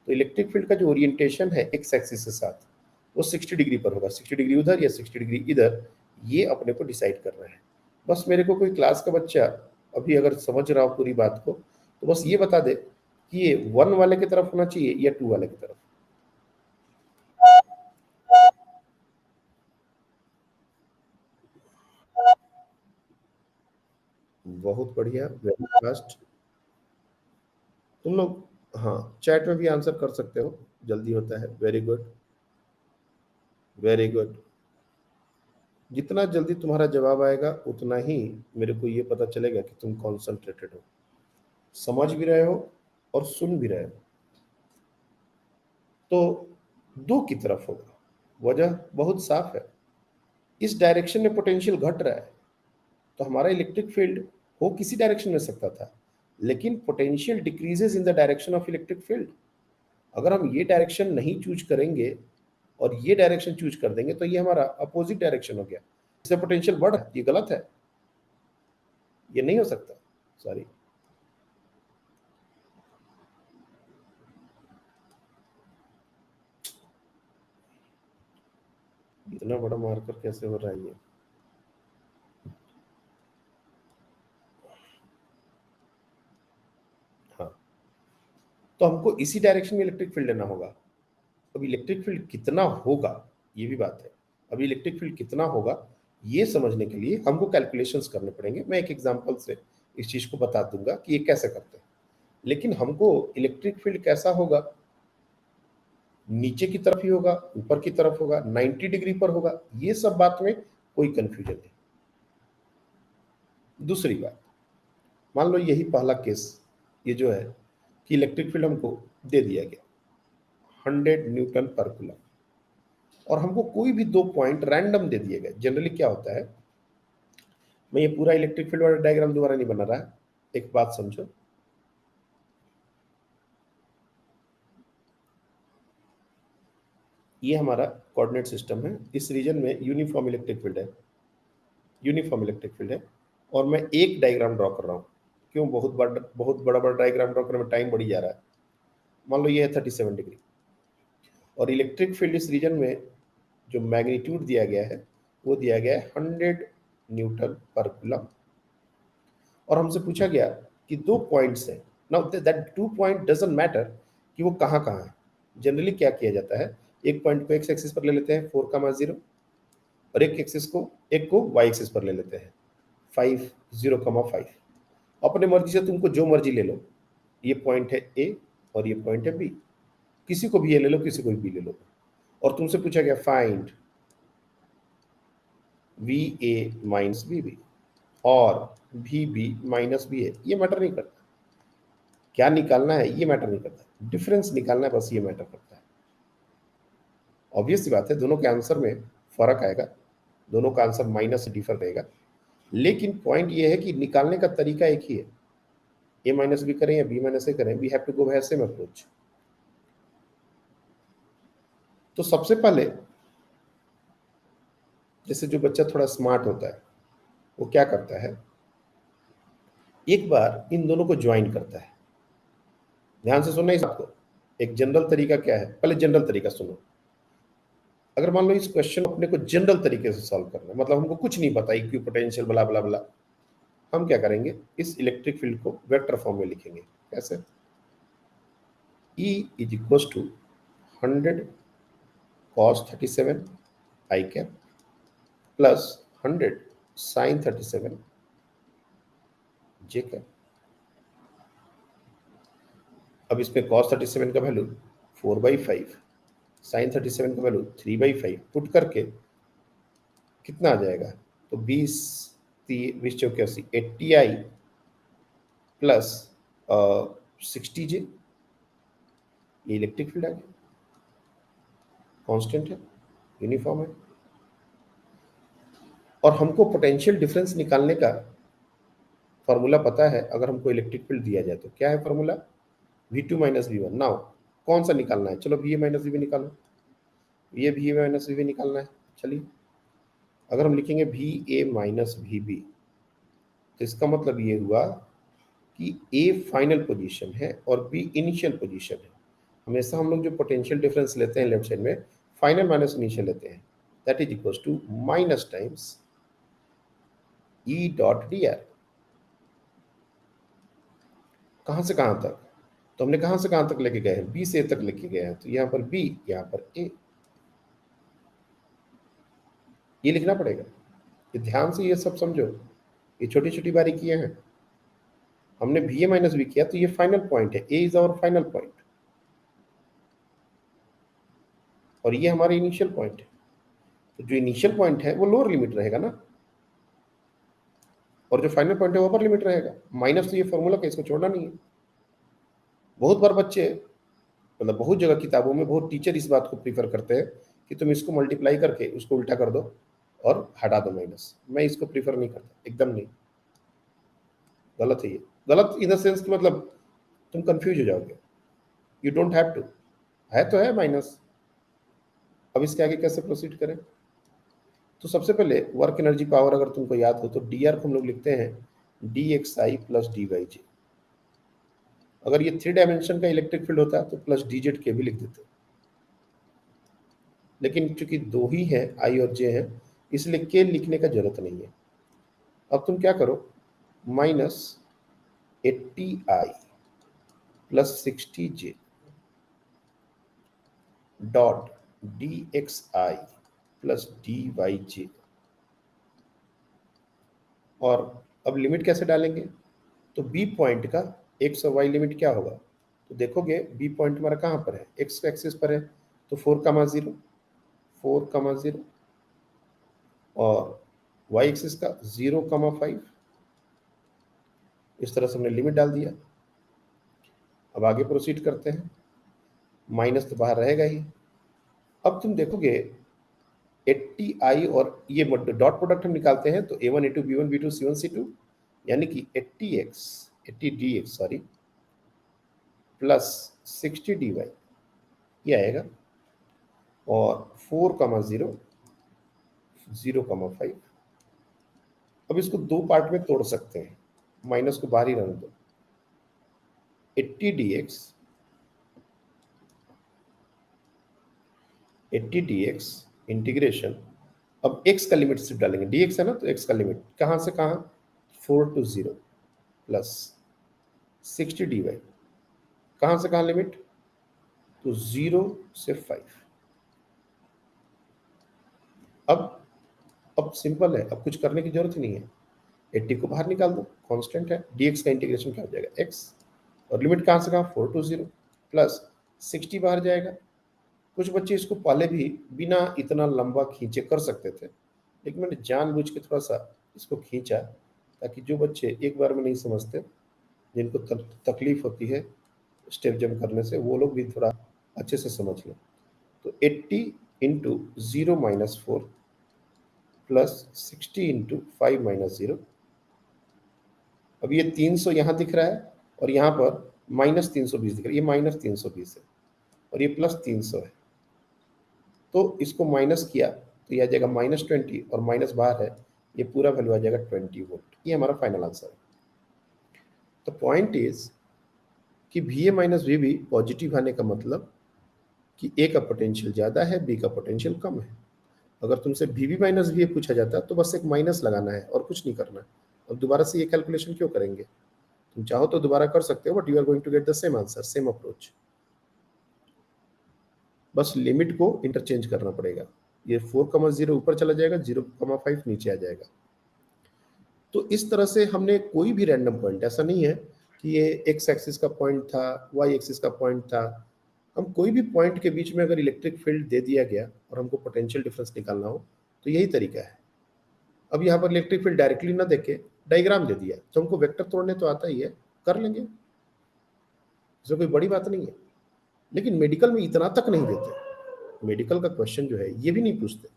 Speaker 1: तो इलेक्ट्रिक फील्ड का जो ओरिएंटेशन है एक्स एक्सिस के साथ वो 60 डिग्री पर होगा। 60 डिग्री उधर या 60 डिग्री इधर, ये अपने को डिसाइड करना है। बस मेरे को कोई क्लास का बच्चा अभी अगर समझ रहा हो पूरी बात को तो बस ये बता दे कि ये 1 वाले की तरफ होना चाहिए या 2 वाले की तरफ। बहुत बढ़िया, वेरी फास्ट। तुम लोग हाँ चैट में भी आंसर कर सकते हो, जल्दी होता है। Very good, very good. जितना जल्दी तुम्हारा जवाब आएगा उतना ही मेरे को ये पता चलेगा कि तुम कॉन्सेंट्रेटेड हो, समझ भी रहे हो और सुन भी रहे हो। तो 2 की तरफ होगा, वजह बहुत साफ है। इस डायरेक्शन में पोटेंशियल घट रहा है तो हमारा इलेक्ट्रिक फील्ड हो किसी डायरेक्शन में सकता था, लेकिन potential decreases in the direction of electric field. अगर हम ये डायरेक्शन नहीं चूज करेंगे और ये डायरेक्शन चूज कर देंगे तो ये हमारा अपोजिट डायरेक्शन हो गया, इससे पोटेंशियल बढ़, ये गलत है, ये नहीं हो सकता। सॉरी, इतना बड़ा मार्कर कैसे हो रहा है ये? हाँ, तो हमको इसी डायरेक्शन में इलेक्ट्रिक फील्ड लेना होगा। अब इलेक्ट्रिक फील्ड कितना होगा ये भी बात है। अभी इलेक्ट्रिक फील्ड कितना होगा ये समझने के लिए हमको कैलकुलेशंस करने पड़ेंगे। मैं एक एग्जांपल से इस चीज को बता दूंगा कि ये कैसे करते हैं। लेकिन हमको इलेक्ट्रिक फील्ड कैसा होगा, नीचे की तरफ ही होगा, ऊपर की तरफ होगा, 90 डिग्री पर होगा, ये सब बात में कोई कंफ्यूजन नहीं। दूसरी बात, मान लो यही पहला केस, ये जो है कि इलेक्ट्रिक फील्ड हमको दे दिया गया 100 न्यूटन पर कूलम और हमको कोई भी 2 पॉइंट रैंडम दे दिए गए। जनरली क्या होता है, मैं ये पूरा इलेक्ट्रिक फील्ड वाला डायग्राम दोबारा नहीं बना रहा, एक बात समझो। ये हमारा कोऑर्डिनेट सिस्टम है, इस रीजन में यूनिफॉर्म इलेक्ट्रिक फील्ड है, यूनिफॉर्म इलेक्ट्रिक फील्ड है और मैं एक डायग्राम ड्रॉ कर रहा हूँ। क्यों? बहुत बड़ा बड़ा डायग्राम ड्रॉ करने में टाइम बढ़ी जा रहा है। मान लो ये है 37 डिग्री और इलेक्ट्रिक फील्ड इस रीजन में जो मैग्नीट्यूड दिया गया है वो दिया गया है 100 न्यूटन पर कूलम और हमसे पूछा गया कि 2 पॉइंट्स हैं। Now that 2 point doesn't matter कि वो कहाँ कहाँ है। जनरली क्या किया जाता है, एक पॉइंट को एक्स एक्सिस पर ले लेते हैं 4, 0 और एक को वाई एक्सिस पर ले लेते हैं 5, 0, 5। अपने मर्जी से तुमको जो मर्जी ले लो, ये पॉइंट है ए और ये पॉइंट है बी, किसी को भी ये ले लो, किसी को भी बी ले लो, और तुमसे पूछा गया find V A minus B B और V B minus B A, ये मैटर नहीं करता, क्या निकालना है ये मैटर नहीं करता, डिफरेंस निकालना है बस, ये मैटर करता है। ऑब्वियस सी बात है, दोनों के आंसर में फर्क आएगा, दोनों का आंसर माइनस से डिफर रहेगा, लेकिन पॉइंट ये है कि निकालने का तरीका एक ही है, ए माइनस बी करें या बी माइनस ए करें, we have to go by same approach. तो सबसे पहले जैसे जो बच्चा थोड़ा स्मार्ट होता है वो क्या करता है, एक बार इन दोनों को ज्वाइन करता है। ध्यान से सुनना इस बात को, एक जनरल तरीका क्या है, पहले जनरल तरीका सुनो। अगर मान लो इस क्वेश्चन को अपने को जनरल तरीके से सॉल्व करना है, मतलब हमको कुछ नहीं पता इक्वी पोटेंशियल बला बला बला, हम क्या करेंगे, इस इलेक्ट्रिक फील्ड को वेक्टर फॉर्म में लिखेंगे। कैसे? E is equal to 100 cos 37 I cap plus 100 sin 37 J cap. अब इसमें cos 37 का वैल्यू 4/5, sin 37 का वैल्यू 3/5 पुट करके कितना आ जाएगा, तो 20 20 चौके 80, 80I प्लस 60J, ये इलेक्ट्रिक फील्ड आ गया, कांस्टेंट है, यूनिफॉर्म है। और हमको पोटेंशियल डिफरेंस निकालने का फॉर्मूला पता है, अगर हमको इलेक्ट्रिक फील्ड दिया जाए तो क्या है formula, V2 minus V1। Now कौन सा निकालना है, चलो VA माइनस VB निकालो, ये VA माइनस VB निकालना है। चलिए अगर हम लिखेंगे VA माइनस VB, तो इसका मतलब ये हुआ कि A फाइनल पोजीशन है और B इनिशियल पोजीशन है। हमेशा हम लोग जो पोटेंशियल डिफरेंस लेते हैं लेफ्ट साइड में, फाइनल माइनस इनिशियल लेते हैं, that is equal to minus times E dot D R. कहाँ से कहाँ तक, तो हमने कहाँ से कहाँ तक लेके गए हैं, बी से ए तक लेके गए हैं, तो यहाँ पर बी, यहाँ पर ए, ये लिखना पड़ेगा। ये ध्यान से ये सब समझो, ये छोटी छोटी बारीकियां हैं। हमने बी ए माइनस बी किया तो ये फाइनल पॉइंट है, ए इज आवर फाइनल पॉइंट और ये हमारा इनिशियल पॉइंट है। तो जो इनिशियल पॉइंट है वो लोअर लिमिट रहेगा ना, और जो फाइनल पॉइंट है वो अपर लिमिट रहेगा। माइनस तो ये फॉर्मूला का, इसको छोड़ना नहीं है। बहुत बार बच्चे, मतलब बहुत जगह किताबों में बहुत टीचर इस बात को प्रीफर करते हैं कि तुम इसको मल्टीप्लाई करके उसको उल्टा कर दो और हटा दो माइनस। मैं इसको प्रीफर नहीं करता, एकदम नहीं, गलत है ये। गलत इन द सेंस कि मतलब तुम कंफ्यूज हो जाओगे, यू डोंट हैव टू, है तो है माइनस। अब इसके आगे कैसे प्रोसीड करें, तो सबसे पहले वर्क एनर्जी पावर अगर तुमको याद हो तो डी आर को हम लोग लिखते हैं D x i plus d y जे। अगर ये 3 डायमेंशन का इलेक्ट्रिक फील्ड होता तो प्लस डी जेड के भी लिख देते, लेकिन चूंकि दो ही है, आई और जे है, इसलिए के लिखने का जरूरत नहीं है। अब तुम क्या करो, minus 80I plus 60J dot d x i plus d y j. और अब लिमिट कैसे डालेंगे, तो बी पॉइंट का एक्स और वाई लिमिट क्या होगा, तो देखोगे बी पॉइंट हमारा कहाँ पर है, एक्स एक्सिस पर है, तो 4,0 4,0 और वाई एक्सिस का 0,5। इस तरह से हमने लिमिट डाल दिया। अब आगे प्रोसीड करते हैं, माइनस तो बाहर रहेगा ही। अब तुम देखोगे 80I और ये डॉट प्रोडक्ट हम निकालते हैं तो A1 A2 B1 B2 C1 C2, यानी कि 80D x sorry plus 60DY ये आएगा, और 4,0 0,5। अब इसको दो पार्ट में तोड़ सकते हैं, माइनस को बाहर ही रहने दो। 80dx इंटीग्रेशन, अब x का लिमिट सिर्फ डालेंगे, dx है ना, तो x का लिमिट कहाँ से कहाँ, 4 to 0 प्लस 60dy, कहाँ से कहाँ लिमिट, तो 0 से 5। अब सिंपल है, अब कुछ करने की जरूरत ही नहीं है, 80 को बाहर निकाल दो, कांस्टेंट है, dx का इंटीग्रेशन क्या हो जाएगा x, और लिमिट कहाँ से कहाँ 4 to 0 प्लस 60 बाहर जाएगा। कुछ बच्चे इसको पहले भी बिना इतना लंबा खींचे कर सकते थे, लेकिन मैंने जानबूझ के थोड़ा सा इसको खींचा ताकि जो बच्चे एक बार में नहीं समझते, जिनको तकलीफ होती है स्टेप जंप करने से, वो लोग भी थोड़ा अच्छे से समझ लें। तो 80 इंटू 0-4 प्लस 60 इंटू 5-0। अब ये 300 यहाँ दिख रहा है और यहाँ पर -320 दिख रहा है, ये -320 है और ये +300 है। तो इसको माइनस किया तो ये आ जाएगा -20 और माइनस बाहर है, ये पूरा वैल्यू आ जाएगा 20 वोल्ट। ये हमारा फाइनल आंसर है। तो पॉइंट इज कि VA माइनस VB पॉजिटिव आने का मतलब कि A का पोटेंशियल ज़्यादा है, B का पोटेंशियल कम है। अगर तुमसे VB माइनस VA पूछा जाता तो बस एक माइनस लगाना है और कुछ नहीं करना। अब दोबारा से ये कैलकुलेशन क्यों करेंगे? तुम चाहो तो दोबारा कर सकते हो, but you are going to get the same answer, same approach. बस लिमिट को इंटरचेंज करना पड़ेगा। ये 4,0 ऊपर चला जाएगा, 0,5 नीचे आ जाएगा। तो इस तरह से हमने कोई भी रैंडम पॉइंट, ऐसा नहीं है कि ये एक्स एक्सिस का पॉइंट था, वाई एक्सिस का पॉइंट था, हम कोई भी पॉइंट के बीच में अगर इलेक्ट्रिक फील्ड दे दिया गया और हमको पोटेंशियल डिफरेंस निकालना हो तो यही तरीका है। अब यहाँ पर इलेक्ट्रिक फील्ड डायरेक्टली ना देके डायग्राम दे दिया तो हमको वेक्टर तोड़ने तो आता ही है, कर लेंगे, इसमें कोई बड़ी बात नहीं है। लेकिन मेडिकल में इतना तक नहीं देते। मेडिकल का क्वेश्चन जो है ये भी नहीं पूछते।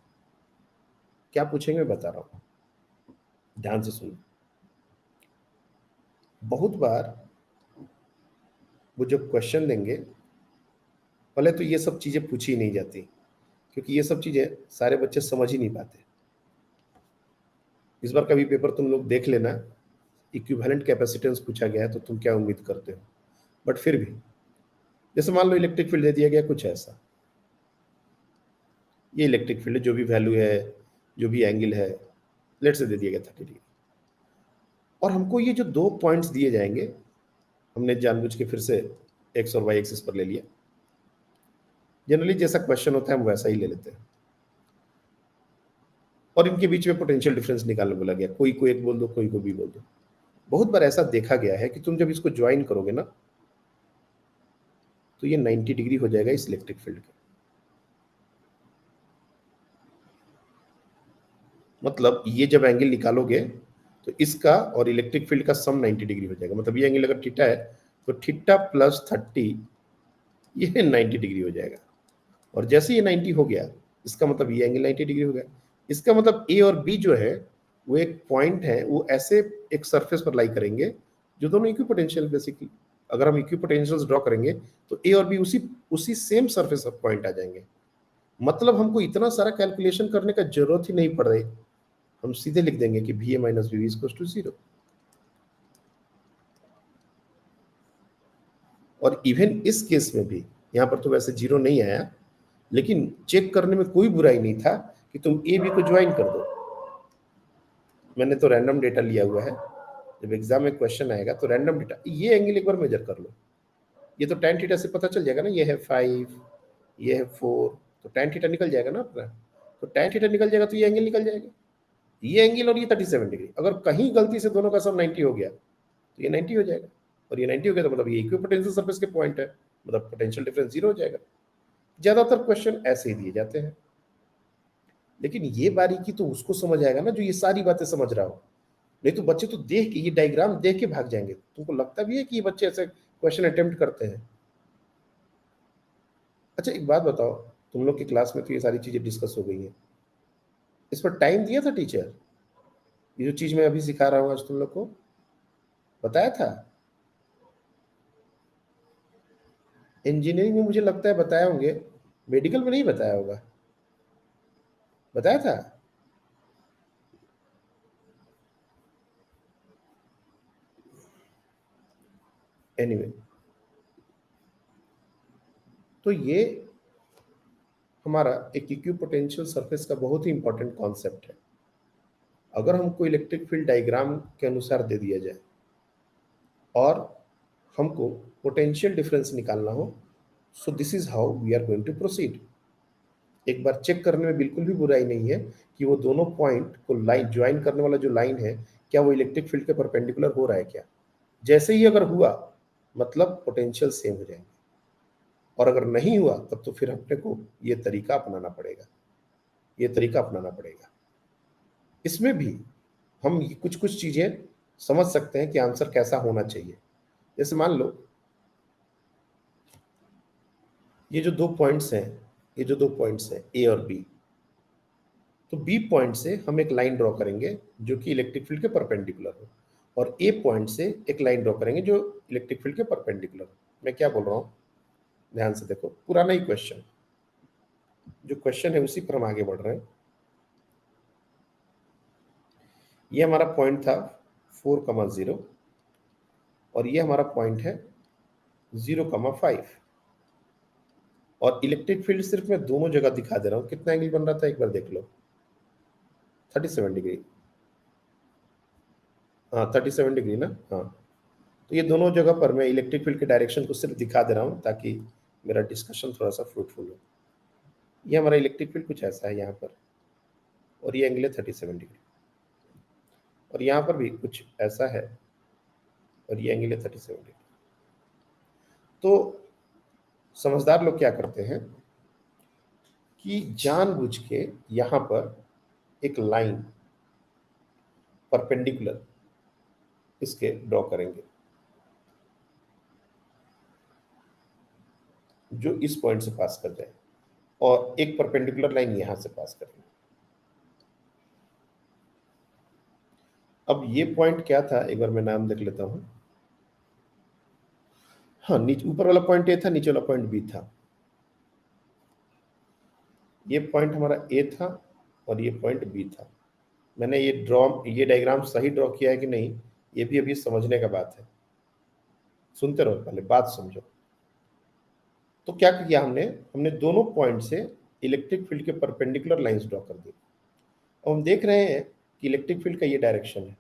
Speaker 1: क्या पूछेंगे मैं बता रहा हूँ, ध्यान से सुनो। बहुत बार वो जो क्वेश्चन देंगे, पहले तो ये सब चीज़ें पूछी ही नहीं जाती, क्योंकि ये सब चीज़ें सारे बच्चे समझ ही नहीं पाते। इस बार का भी पेपर तुम लोग देख लेना, इक्विवेलेंट कैपेसिटेंस पूछा गया है तो तुम क्या उम्मीद करते हो। बट फिर भी जैसे मान लो इलेक्ट्रिक फील्ड दे दिया गया कुछ ऐसा, ये इलेक्ट्रिक फील्ड जो भी वैल्यू है, जो भी एंगल है, लेट से दे दिया गया 30 डिग्री, और हमको ये जो दो पॉइंट्स दिए जाएंगे, हमने जानबूझ के फिर से एक्स और वाई एक्सिस पर ले लिया। जनरली जैसा क्वेश्चन होता है हम वैसा ही ले लेते हैं, और इनके बीच में पोटेंशियल डिफरेंस निकालने बोला गया, कोई को एक बोल दो, कोई को भी बोल दो। बहुत बार ऐसा देखा गया है कि तुम जब इसको ज्वाइन करोगे ना तो ये 90 डिग्री हो जाएगा इस इलेक्ट्रिक फील्ड का। मतलब ये जब एंगल निकालोगे तो इसका और इलेक्ट्रिक फील्ड का सम 90 डिग्री हो जाएगा। मतलब ये एंगल अगर थीटा है तो थीटा प्लस 30 ये 90 डिग्री हो जाएगा। और जैसे ये 90 हो गया, इसका मतलब ये एंगल 90 डिग्री हो गया। इसका मतलब ए और बी जो है वो एक पॉइंट है, वो ऐसे एक सरफेस पर लाई करेंगे जो दोनों इक्विपोटेंशियल बेसिकली। अगर हम इक्विपोटेंशियल्स ड्रॉ करेंगे तो ए और बी उसी उसी सेम सरफेस पर पॉइंट आ जाएंगे। मतलब हमको इतना सारा कैलकुलेशन करने का जरूरत ही नहीं पड़ रही, हम सीधे लिख देंगे कि VA minus VB equals to 0। और इवन इस केस में भी यहाँ पर तो वैसे 0 नहीं आया, लेकिन चेक करने में कोई बुराई नहीं था कि तुम ए बी को ज्वाइन कर दो। मैंने तो रैंडम डेटा लिया हुआ है, जब एग्जाम में क्वेश्चन आएगा तो रैंडम डेटा, ये एंगल एक बार मेजर कर लो। ये तो tan थीटा से पता चल जाएगा ना, ये है 5, ये है 4, तो tan थीटा निकल जाएगा ना अपना। तो tan थीटा निकल जाएगा तो ये एंगल निकल जाएगा, ये एंगल और ये 37 डिग्री। अगर कहीं गलती से दोनों का सम 90 हो गया तो ये 90 हो जाएगा, और ये 90 हो गया तो मतलब ये इक्विपोटेंशियल सरफेस के पॉइंट है, मतलब पोटेंशियल डिफरेंस 0 हो जाएगा। ज्यादातर क्वेश्चन ऐसे ही दिए जाते हैं। लेकिन ये बारीकी तो उसको समझ आएगा ना जो ये सारी बातें समझ रहा हो, नहीं तो बच्चे तो देख के, ये डायग्राम देख के भाग जाएंगे। तुमको लगता भी है कि ये बच्चे ऐसे क्वेश्चन अटेम्प्ट करते हैं? अच्छा एक बात बताओ, तुम लोग की क्लास में तो ये सारी चीजें डिस्कस हो गई हैं, इस पर टाइम दिया था टीचर? ये जो चीज मैं अभी सिखा रहा हूँ आज तुम लोग को बताया था? इंजीनियरिंग में मुझे लगता है बताया होंगे, मेडिकल में नहीं बताया होगा। बताया था? एनीवे, तो ये हमारा एक इक्विपोटेंशियल सरफेस का बहुत ही इंपॉर्टेंट कॉन्सेप्ट है। अगर हमको इलेक्ट्रिक फील्ड डायग्राम के अनुसार दे दिया जाए और हमको पोटेंशियल डिफरेंस निकालना हो, so this is how we are going to proceed. एक बार चेक करने में बिल्कुल भी बुराई नहीं है कि वो दोनों पॉइंट को लाइन ज्वाइन करने वाला जो लाइन है क्या वो इलेक्ट्रिक फील्ड के परपेंडिकुलर हो रहा है क्या? जैसे ही अगर हुआ मतलब पोटेंशियल सेम हो जाएंगे, और अगर नहीं हुआ तब तो फिर अपने को ये तरीका अपनाना पड़ेगा, ये तरीका अपनाना पड़ेगा। इसमें भी हम कुछ कुछ चीजें समझ सकते हैं कि आंसर कैसा होना चाहिए। जैसे मान लो ये जो 2 पॉइंट्स हैं, ये जो 2 पॉइंट्स हैं ए और बी, तो बी पॉइंट से हम एक लाइन ड्रॉ करेंगे जो कि इलेक्ट्रिक फील्ड के परपेंडिकुलर हो, और ए पॉइंट से एक लाइन ड्रॉ करेंगे जो इलेक्ट्रिक फील्ड के परपेंडिकुलर हो। मैं क्या बोल रहा हूँ, ध्यान से देखो, पुराना ही क्वेश्चन, जो क्वेश्चन है उसी पर हम आगे बढ़ रहे हैं। ये हमारा पॉइंट था 4,0 और ये हमारा पॉइंट है 0,5, और इलेक्ट्रिक फील्ड सिर्फ मैं दोनों जगह दिखा दे रहा हूँ। कितना एंगल बन रहा था एक बार देख लो, 37 डिग्री। हाँ 37 डिग्री ना, हाँ। तो ये दोनों जगह पर मैं इलेक्ट्रिक फील्ड के डायरेक्शन को सिर्फ दिखा दे रहा हूँ ताकि मेरा डिस्कशन थोड़ा सा फ्रूटफुल हो। ये हमारा इलेक्ट्रिक फील्ड कुछ ऐसा है यहाँ पर, और ये एंगल है 37 डिग्री, और यहाँ पर भी कुछ ऐसा है, और ये एंगल है 37 डिग्री। तो समझदार लोग क्या करते हैं कि जानबूझ के यहाँ पर एक लाइन परपेंडिकुलर इसके ड्रॉ करेंगे जो इस पॉइंट से पास कर जाए, और एक परपेंडिकुलर लाइन यहां से पास करेंगे। अब ये पॉइंट क्या था, एक बार मैं नाम देख लेता हूं। हाँ, नीचे ऊपर वाला पॉइंट ए था, नीचे वाला पॉइंट बी था। ये पॉइंट हमारा ए था और ये पॉइंट बी था। मैंने ये डायग्राम सही ड्रॉ किया है कि नहीं, ये भी अभी समझने का बात है। सुनते रहो, पहले बात समझो। तो क्या किया हमने हमने दोनों पॉइंट से इलेक्ट्रिक फील्ड के परपेंडिकुलर लाइंस ड्रॉ कर दी। अब हम देख रहे हैं कि इलेक्ट्रिक फील्ड का ये डायरेक्शन है,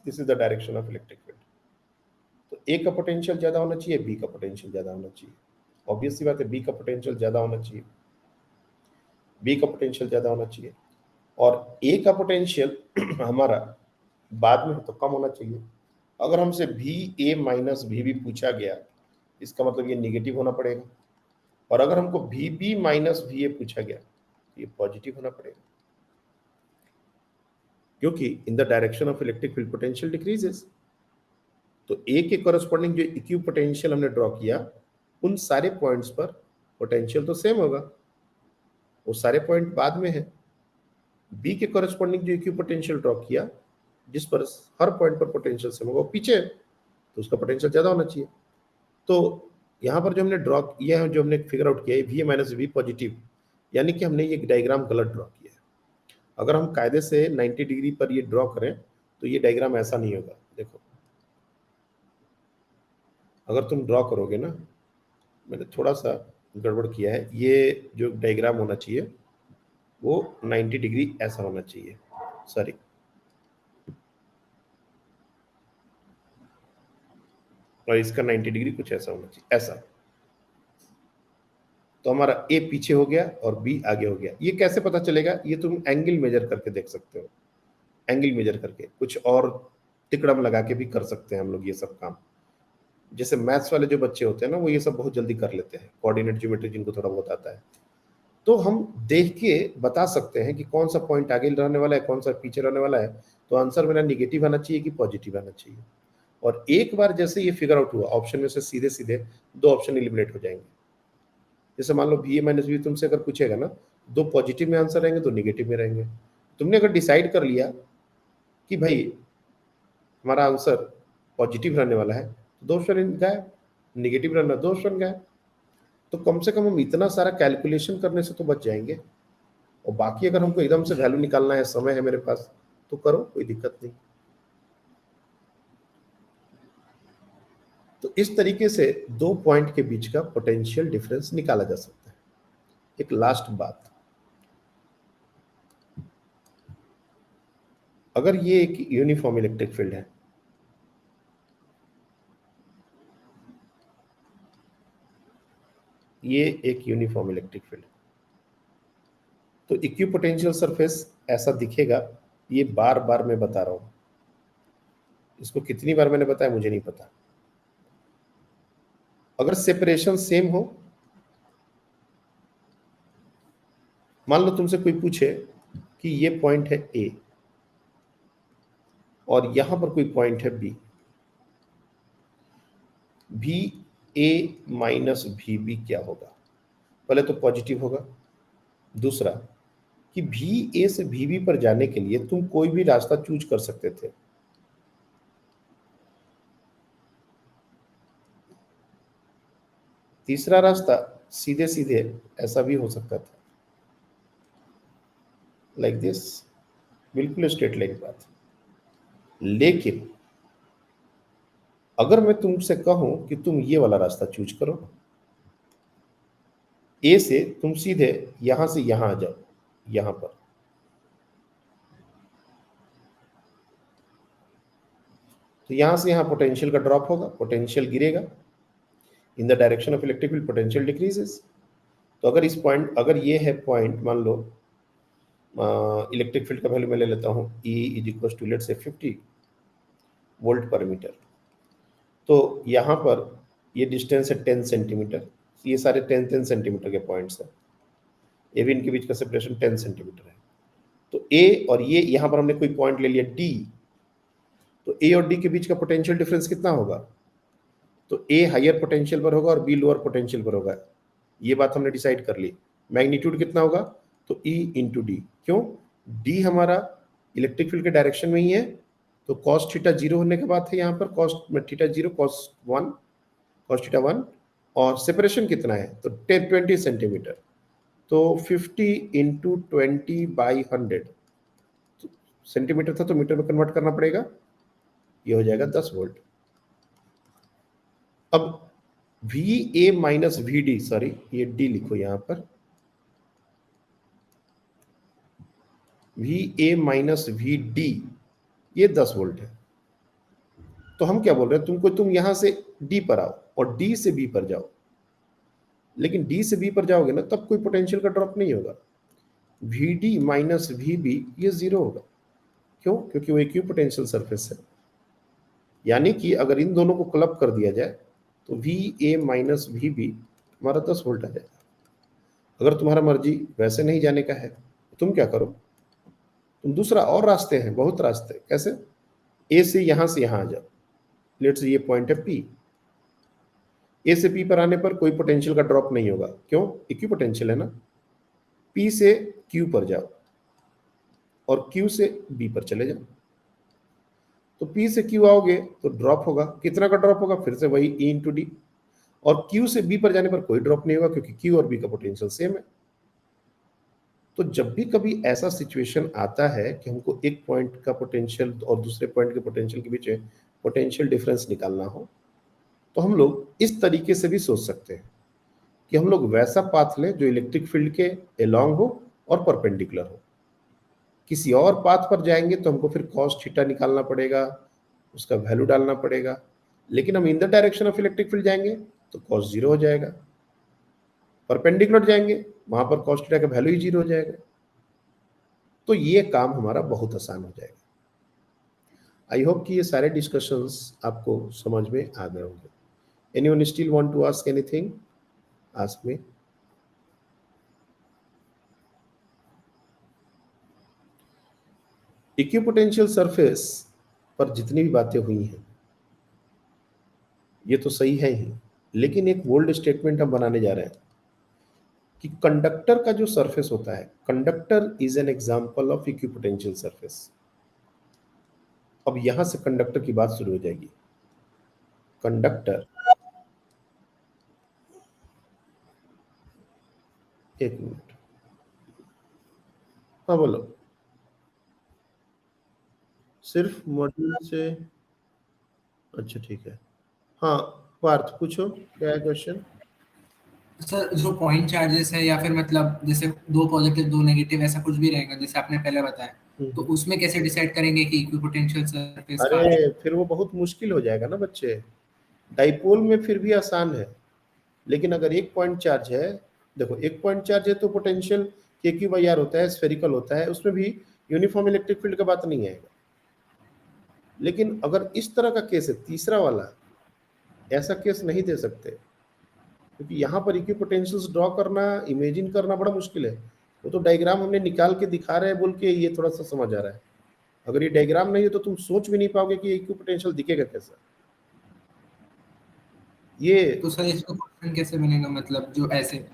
Speaker 1: this is the direction of electric field. तो ए का पोटेंशियल ज्यादा होना चाहिए, बी का पोटेंशियल ज्यादा होना चाहिए। ऑब्वियस सी बात है, बी का पोटेंशियल ज्यादा होना चाहिए, बी का पोटेंशियल ज्यादा होना चाहिए, और ए का पोटेंशियल हमारा बाद में तो कम होना चाहिए। अगर हमसे भी ए माइनस भी भी पूछा गया, इसका मतलब ये निगेटिव होना पड़ेगा, और अगर हमको भी बी माइनस भी ए पूछा गया तो ये पॉजिटिव होना पड़ेगा, क्योंकि इन the direction of electric field potential decreases. तो ए के कॉरेस्पॉन्डिंग जो इक्यू पोटेंशियल हमने ड्रॉ किया, उन सारे पॉइंट्स पर पोटेंशियल तो सेम होगा, वो सारे पॉइंट बाद में है। बी के कॉरेस्पॉन्डिंग जो इक्यू पोटेंशियल ड्रॉ किया, जिस पर हर पॉइंट पर पोटेंशियल सेम होगा, वो पीछे है, तो उसका पोटेंशियल ज्यादा होना चाहिए। तो यहाँ पर जो हमने ड्रॉ किया है, जो हमने फिगर आउट किया है, वी माइनस वी पॉजिटिव, यानी कि हमने ये डायग्राम गलत ड्रॉ किया है। अगर हम कायदे से 90 डिग्री पर ये ड्रॉ करें तो ये डायग्राम ऐसा नहीं होगा। देखो, अगर तुम ड्रॉ करोगे ना, मैंने थोड़ा सा गड़बड़ किया है, ये जो डायग्राम होना चाहिए वो 90 डिग्री ऐसा होना चाहिए, सॉरी, और इसका 90 डिग्री कुछ ऐसा होना चाहिए, ऐसा। तो हमारा ए पीछे हो गया और बी आगे हो गया। ये कैसे पता चलेगा, ये तुम एंगल मेजर करके देख सकते हो, एंगल मेजर करके, कुछ और तिकड़म लगा के भी कर सकते हैं हम लोग ये सब काम। जैसे मैथ्स वाले जो बच्चे होते हैं ना, वो ये सब बहुत जल्दी कर लेते हैं, कोऑर्डिनेट ज्योमेट्री जिनको थोड़ा बहुत आता है, तो हम देख के बता सकते हैं कि कौन सा पॉइंट आगे रहने वाला है, कौन सा पीछे रहने वाला है। तो आंसर मेरा निगेटिव आना चाहिए कि पॉजिटिव आना चाहिए। और एक बार जैसे ये फिगर आउट हुआ, ऑप्शन में से सीधे सीधे दो ऑप्शन एलिमिनेट हो जाएंगे। जैसे मान लो बी ए माइनस बी तुमसे अगर पूछेगा ना, दो पॉजिटिव में आंसर रहेंगे, दो निगेटिव में रहेंगे। तुमने अगर डिसाइड कर लिया कि भाई हमारा आंसर पॉजिटिव रहने वाला है, तो दो ऑप्शन गायब, निगेटिव रहना, दो ऑप्शन गायब। तो कम से कम हम इतना सारा कैलकुलेशन करने से तो बच जाएंगे। और बाकी अगर हमको एकदम से वैल्यू निकालना है, समय है मेरे पास, तो करो, कोई दिक्कत नहीं। तो इस तरीके से दो पॉइंट के बीच का पोटेंशियल डिफरेंस निकाला जा सकता है। एक लास्ट बात, अगर ये एक यूनिफॉर्म इलेक्ट्रिक फील्ड है, ये एक यूनिफॉर्म इलेक्ट्रिक फील्ड, तो इक्विपोटेंशियल सरफेस ऐसा दिखेगा। ये बार बार मैं बता रहा हूं, इसको कितनी बार मैंने बताया मुझे नहीं पता। अगर सेपरेशन सेम हो, मान लो तुमसे कोई पूछे कि ये पॉइंट है ए और यहां पर कोई पॉइंट है बी, भी ए माइनस भी बी क्या होगा? पहले तो पॉजिटिव होगा। दूसरा कि भी ए से भी बी पर जाने के लिए तुम कोई भी रास्ता चूज कर सकते थे। तीसरा रास्ता सीधे सीधे ऐसा भी हो सकता था, लाइक दिस, बिल्कुल स्ट्रेट लाइन बात। लेकिन अगर मैं तुमसे कहूं कि तुम ये वाला रास्ता चूज करो, ए से तुम सीधे यहां से यहां आ जाओ, यहां पर, तो यहां से यहां पोटेंशियल का ड्रॉप होगा, पोटेंशियल गिरेगा, in the direction of electric field potential decreases. तो अगर इस पॉइंट, अगर ये है पॉइंट, मान लो इलेक्ट्रिक फील्ड का वैल्यू मैं ले लेता हूँ, E is equal to let say 50 volt पर मीटर। तो यहाँ पर ये डिस्टेंस है 10 सेंटीमीटर, ये सारे 10 सेंटीमीटर के पॉइंट्स हैं, ए भी इनके बीच का सेपरेशन 10 सेंटीमीटर है। तो ए और ये यहाँ पर हमने कोई पॉइंट ले लिया डी, तो ए और डी के बीच का पोटेंशियल डिफरेंस कितना होगा? तो ए हायर पोटेंशियल पर होगा और बी लोअर पोटेंशियल पर होगा, ये बात हमने डिसाइड कर ली। मैग्नीट्यूड कितना होगा? तो E इंटू डी। क्यों? डी हमारा इलेक्ट्रिक फील्ड के डायरेक्शन में ही है, तो कॉस थीटा जीरो होने के बाद है यहाँ पर cos theta zero, cos one, cos theta one, और सेपरेशन कितना है? तो 20 सेंटीमीटर, तो 50 इंटू 20/100, सेंटीमीटर था तो मीटर में कन्वर्ट करना पड़ेगा, ये हो जाएगा 10 वोल्ट। अब V A minus V D, sorry ये डी लिखो यहां पर, V A minus V D, ये 10 वोल्ट है। तो हम क्या बोल रहे हैं तुमको, तुम यहां से डी पर आओ और डी से बी पर जाओ, लेकिन डी से बी पर जाओगे ना तब कोई पोटेंशियल का ड्रॉप नहीं होगा, V D minus V B ये जीरो होगा। क्यों? क्योंकि वो इक्वी पोटेंशियल सरफेस है। यानी कि अगर इन दोनों को क्लब कर दिया जाए तो V A minus V B हमारा 10 वोल्ट आ जाएगा। अगर तुम्हारा मर्जी वैसे नहीं जाने का है तुम क्या करो, तुम दूसरा और रास्ते हैं, बहुत रास्ते। कैसे? ए से यहां आ जाओ, लेट से ये पॉइंट है पी, ए से पी पर आने पर कोई पोटेंशियल का ड्रॉप नहीं होगा। क्यों? इक्वी पोटेंशियल है ना। पी से क्यू पर जाओ और क्यू से बी पर चले जाओ, तो पी से क्यू आओगे तो ड्रॉप होगा, कितना का ड्रॉप होगा? फिर से वही ई इंटू डी, और क्यू से बी पर जाने पर कोई ड्रॉप नहीं होगा क्योंकि क्यू और बी का पोटेंशियल सेम है। तो जब भी कभी ऐसा सिचुएशन आता है कि हमको एक पॉइंट का पोटेंशियल और दूसरे पॉइंट के पोटेंशियल के बीच पोटेंशियल डिफरेंस निकालना हो, तो हम लोग इस तरीके से भी सोच सकते हैं कि हम लोग वैसा पाथ लें जो इलेक्ट्रिक फील्ड के अलोंग हो और परपेंडिकुलर हो। किसी और पाथ पर जाएंगे तो हमको फिर कॉस थीटा निकालना पड़ेगा, उसका वैल्यू डालना पड़ेगा, लेकिन हम इन the direction of electric field जाएंगे तो कॉस जीरो हो जाएगा, परपेंडिकुलर जाएंगे वहां पर कॉस थीटा का वैल्यू ही जीरो हो जाएगा। तो ये काम हमारा बहुत आसान हो जाएगा। आई होप कि ये सारे डिस्कशंस आपको समझ में आ गए होंगे। Anyone still want to ask anything? Ask me. Equipotential surface पर जितनी भी बातें हुई हैं ये तो सही है ही, लेकिन एक बोल्ड स्टेटमेंट हम बनाने जा रहे हैं कि कंडक्टर का जो सरफेस होता है, conductor is an example of equipotential surface. अब यहां से कंडक्टर की बात शुरू हो जाएगी। कंडक्टर, एक मिनट, हाँ बोलो। सिर्फ मॉड्यूल से, अच्छा ठीक है। हाँ पार्थ पूछो, क्या है क्वेश्चन?
Speaker 2: सर जो पॉइंट चार्जेस है या फिर मतलब जैसे दो पॉजिटिव दो नेगेटिव ऐसा कुछ भी रहेगा जैसे आपने पहले बताया, तो उसमें कैसे डिसाइड करेंगे कि इक्विपोटेंशियल सरफेस कहाँ है?
Speaker 1: अरे फिर वो बहुत मुश्किल हो जाएगा ना बच्चे। डाइपोल में फिर भी आसान है, लेकिन अगर एक पॉइंट चार्ज है, देखो एक पॉइंट चार्ज है तो पोटेंशियल के क्यू बाई आर होता है, स्फेरिकल होता है, उसमें भी यूनिफॉर्म इलेक्ट्रिक फील्ड का बात नहीं आएगा। लेकिन अगर इस तरह का केस है, तीसरा वाला, ऐसा केस नहीं दे सकते, क्योंकि यहाँ पर इक्विपोटेंशियल्स ड्रॉ करना, इमेजिन करना बड़ा मुश्किल है। वो तो डायग्राम हमने निकाल के दिखा रहे हैं बोल के ये थोड़ा सा समझ आ रहा है। अगर ये डायग्राम नहीं है तो तुम सोच भी नहीं पाओगे कि इक्विपोटेंशियल दिखेगा कैसा। ये
Speaker 2: तो सर इसका क्वेश्चन कैसे बनेगा, मतलब जो ऐसे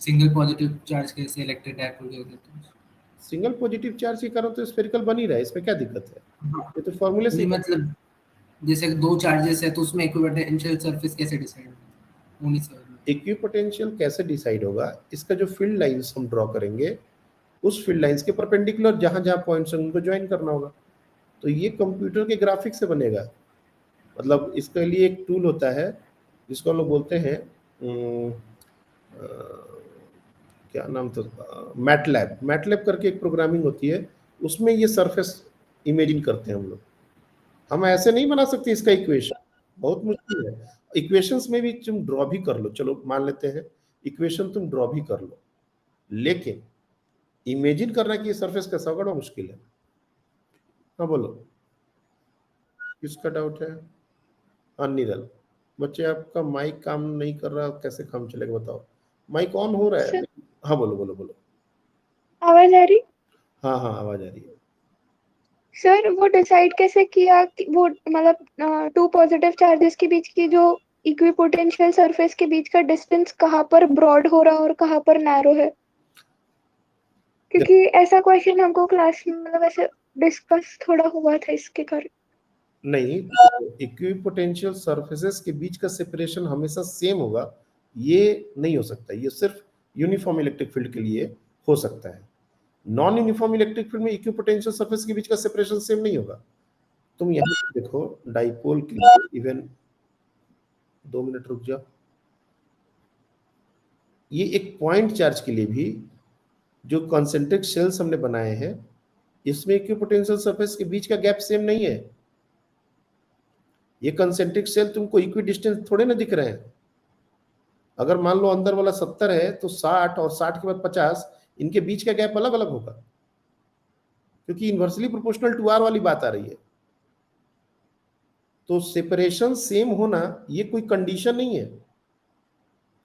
Speaker 2: सिंगल पॉजिटिव चार्ज कैसे इलेक्ट्रिक डायपोल के देते हैं?
Speaker 1: सिंगल पॉजिटिव चार्ज के कारण तो स्फेरिकल बन ही रहा है, इसमें क्या दिक्कत है? ये तो फॉर्मूले से
Speaker 2: नहीं मतलब जैसे दो चार्जेस है तो उसमें इक्विपोटेंशियल सरफेस कैसे डिसाइड होगा, वो नहीं समझ में।
Speaker 1: इक्विपोटेंशियल कैसे डिसाइड होगा, इसका जो फील्ड लाइंस हम ड्रॉ करेंगे, उस फील्ड लाइंस के परपेंडिकुलर जहां जहां पॉइंट्स हैं उनको ज्वाइन करना होगा। तो ये कंप्यूटर के ग्राफिक्स से बनेगा। मतलब इसके लिए एक टूल होता है जिसको हम लोग बोलते हैं क्या नाम था, मैटलैब। मैटलैब करके एक प्रोग्रामिंग होती है, उसमें ये सरफेस इमेजिन करते हैं हम लोग। हम ऐसे नहीं बना सकते इसका इक्वेशन, बहुत मुश्किल है। इक्वेशंस में भी तुम ड्रॉ भी कर लो, चलो मान लेते हैं इक्वेशन तुम ड्रॉ भी कर लो, लेकिन इमेजिन करना कि ये सरफेस कैसा होगा, बड़ा मुश्किल है। हाँ बोलो, किसका डाउट है? हाँ निरल, बच्चे आपका माइक काम नहीं कर रहा, कैसे काम चलेगा बताओ? माइक ऑन हो रहा है।
Speaker 3: सर
Speaker 1: हाँ बोलो बोलो बोलो।
Speaker 3: आवाज आ रही?
Speaker 1: हाँ हाँ आवाज आ रही है।
Speaker 3: सर वो डिसाइड कैसे किया कि वो मतलब टू पॉजिटिव चार्जेस के बीच की जो इक्विपोटेंशियल सरफेस के बीच का डिस्टेंस कहाँ पर ब्रॉड हो रहा और कहाँ पर नैरो है? क्योंकि ऐसा क्वेश्चन हमको क्लास में मतलब ऐसे डिस्कस थोड़ा हुआ था इसके कारण।
Speaker 1: नहीं, इक्विपोटेंशियल सरफेसेस के बीच का सेपरेशन हमेशा सेम होगा, ये नहीं हो सकता। ये सिर्फ यूनिफॉर्म इलेक्ट्रिक फील्ड के लिए हो सकता है। नॉन यूनिफॉर्म इलेक्ट्रिक फील्ड में इक्विपोटेंशियल सरफेस के बीच का सेपरेशन सेम नहीं होगा। तुम यहाँ पे देखो डाइपोल के लिए इवन 2 मिनट रुक जाओ, ये एक पॉइंट चार्ज के लिए भी जो कॉन्सेंट्रिक शेल्स हमने बनाए हैं, इसमें इक्विपोटेंशियल सरफेस के बीच का गैप सेम नहीं है। ये कंसेंट्रिक सेल तुमको इक्वी डिस्टेंस थोड़े ना दिख रहे हैं। अगर मान लो अंदर वाला 70 है तो 60 और 60 के बाद 50, इनके बीच का गैप अलग अलग होगा, क्योंकि इन्वर्सली प्रोपोर्शनल टू आर वाली बात आ रही है। तो सेपरेशन सेम होना ये कोई कंडीशन नहीं है।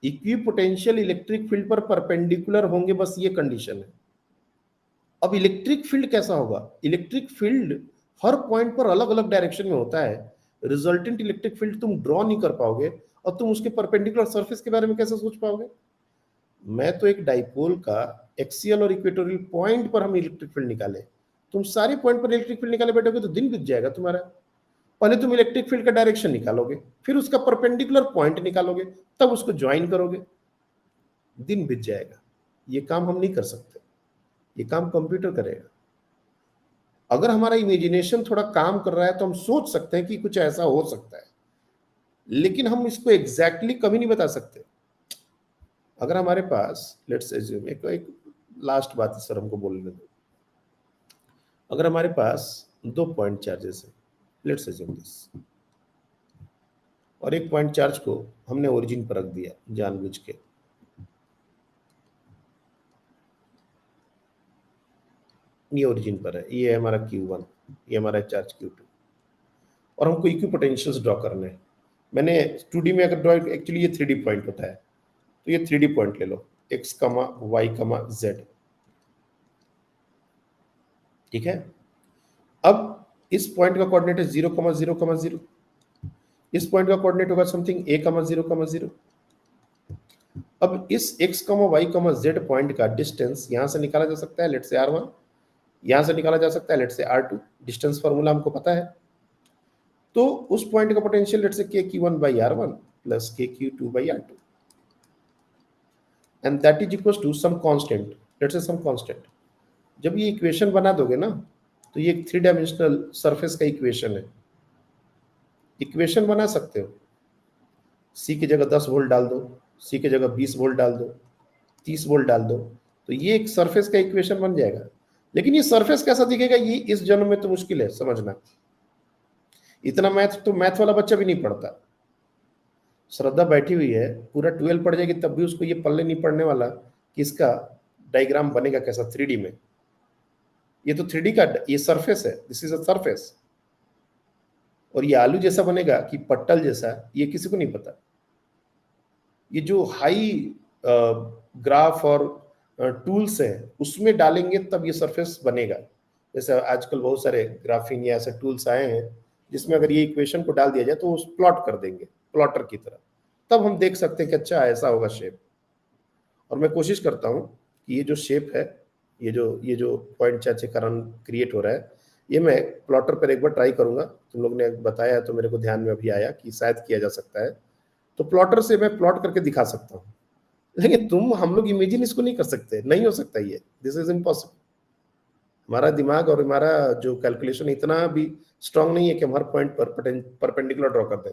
Speaker 1: इक्वी पोटेंशियल इलेक्ट्रिक फील्ड पर परपेंडिकुलर होंगे, बस ये कंडीशन है। अब इलेक्ट्रिक फील्ड कैसा होगा? इलेक्ट्रिक फील्ड हर पॉइंट पर अलग अलग डायरेक्शन में होता है। रिजल्टेंट इलेक्ट्रिक फील्ड तुम ड्रॉ नहीं कर पाओगे, और तुम उसके परपेंडिकुलर सरफेस के बारे में कैसे सोच पाओगे? मैं तो एक डाइपोल का एक्सियल और इक्वेटोरियल पॉइंट पर हम इलेक्ट्रिक फील्ड निकाले, तुम सारे पॉइंट पर इलेक्ट्रिक फील्ड निकाले बैठोगे तो दिन बीत जाएगा तुम्हारा। पहले तुम इलेक्ट्रिक फील्ड का डायरेक्शन निकालोगे, फिर उसका परपेंडिकुलर पॉइंट निकालोगे, तब उसको ज्वाइन करोगे, दिन बीत जाएगा। ये काम हम नहीं कर सकते, ये काम कंप्यूटर करेगा। अगर हमारा इमेजिनेशन थोड़ा काम कर रहा है तो हम सोच सकते हैं कि कुछ ऐसा हो सकता है, लेकिन हम इसको एग्जैक्टली कभी नहीं बता सकते। अगर हमारे पास लेट्स एज्यूम, एक लास्ट बात सर हमको बोलने दो। अगर हमारे पास 2 पॉइंट चार्जेस है, लेट्स एज्यूम दिस, और एक पॉइंट चार्ज को हमने ओरिजिन पर रख दिया जानबूझ के, ये ओरिजिन पर है, ये है हमारा Q1, ये हमारा चार्ज Q2, और हमको इक्विपोटेंशियल्स ड्रॉ करने हैं। मैंने 2D में अगर ड्रॉ, एक्चुअली ये 3D पॉइंट होता है, तो ये 3D पॉइंट ले लो, x, y, z, ठीक है। अब इस पॉइंट का कोऑर्डिनेट है 0,0,0, इस पॉइंट का कोऑर्डिनेट होगा समथिंग a,0,0,0। अब इस x, y, z पॉइंट का डिस्टेंस यहां से निकाला जा सकता है, लेट से r1, यहां से निकाला जा सकता है लेट से r2, डिस्टेंस फॉर्मूला हमको पता है। तो उस पॉइंट का potential let say kq1/r1 plus kq2/r2, and that is equal to some constant, let say some constant. जब ये इक्वेशन बना दोगे ना, तो ये एक 3 डायमेंशनल सरफेस का इक्वेशन है। इक्वेशन बना सकते हो, सी की जगह 10 वोल्ट डाल दो, सी की जगह 20 वोल्ट डाल दो, 30 वोल्ट डाल दो, तो ये एक सरफेस का इक्वेशन बन जाएगा। लेकिन ये सरफेस कैसा दिखेगा, ये इस जन्म में तो मुश्किल है समझना। इतना मैथ तो मैथ वाला बच्चा भी नहीं पढ़ता। श्रद्धा बैठी हुई है, पूरा 12 पढ़ जाएगी तब भी उसको ये पल्ले नहीं पड़ने वाला कि इसका डायग्राम बनेगा कैसा 3D में। ये तो 3D का ये सरफेस है, दिस इज अ सरफेस। और ये आलू जैसा बनेगा कि पट्टल जैसा, ये किसी को नहीं पता। ये जो हाई ग्राफ और टूल्स हैं उसमें डालेंगे तब ये सरफेस बनेगा। जैसे आजकल बहुत सारे ग्राफिंग या ऐसे टूल्स आए हैं जिसमें अगर ये इक्वेशन को डाल दिया जाए तो उस प्लॉट कर देंगे प्लॉटर की तरह, तब हम देख सकते हैं कि अच्छा ऐसा होगा शेप। और मैं कोशिश करता हूँ कि ये जो शेप है, ये जो पॉइंट चार्ट के कारण क्रिएट हो रहा है, ये मैं प्लॉटर पर एक बार ट्राई करूंगा। तुम लोग ने बताया तो मेरे को ध्यान में अभी आया कि शायद किया जा सकता है, तो प्लॉटर से मैं प्लॉट करके दिखा सकता हूँ। लेकिन हम लोग इमेजिन इसको नहीं कर सकते, नहीं हो सकता ये, दिस इज इम्पॉसिबल। हमारा दिमाग और हमारा जो कैलकुलेशन इतना भी स्ट्रांग नहीं है कि हम हर पॉइंट पर परपेंडिकुलर ड्रॉ कर दें।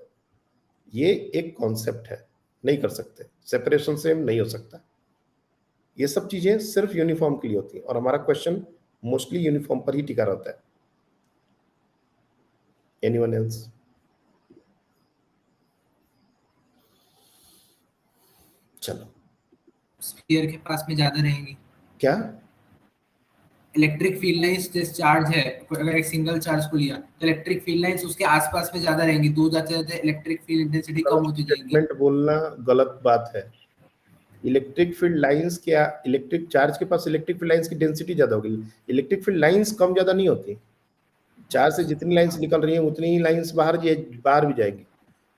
Speaker 1: ये एक कॉन्सेप्ट है, नहीं कर सकते, सेपरेशन सेम नहीं हो सकता। ये सब चीजें सिर्फ यूनिफॉर्म के लिए होती है और हमारा क्वेश्चन मोस्टली यूनिफॉर्म पर ही टिका रहता है। Anyone else? चलो,
Speaker 2: स्फीयर के पास में ज्यादा रहेंगी
Speaker 1: क्या
Speaker 2: इलेक्ट्रिक फील्ड लाइंस जिस चार्ज है, अगर एक सिंगल चार्ज को लिया तो इलेक्ट्रिक फील्ड लाइंस उसके आसपास में ज्यादा रहेंगी, दूर जाते जाते इलेक्ट्रिक फील्ड इंटेंसिटी कम होती जाएगी।
Speaker 1: स्टेटमेंट बोलना गलत बात है। इलेक्ट्रिक फील्ड लाइंस क्या, इलेक्ट्रिक चार्ज के पास इलेक्ट्रिक फील्ड लाइंस की डेंसिटी ज्यादा होगी। इलेक्ट्रिक फील्ड लाइंस कम ज्यादा नहीं होती, चार्ज से जितनी लाइंस निकल रही हैं उतनी ही लाइंस बाहर भी जाएगी।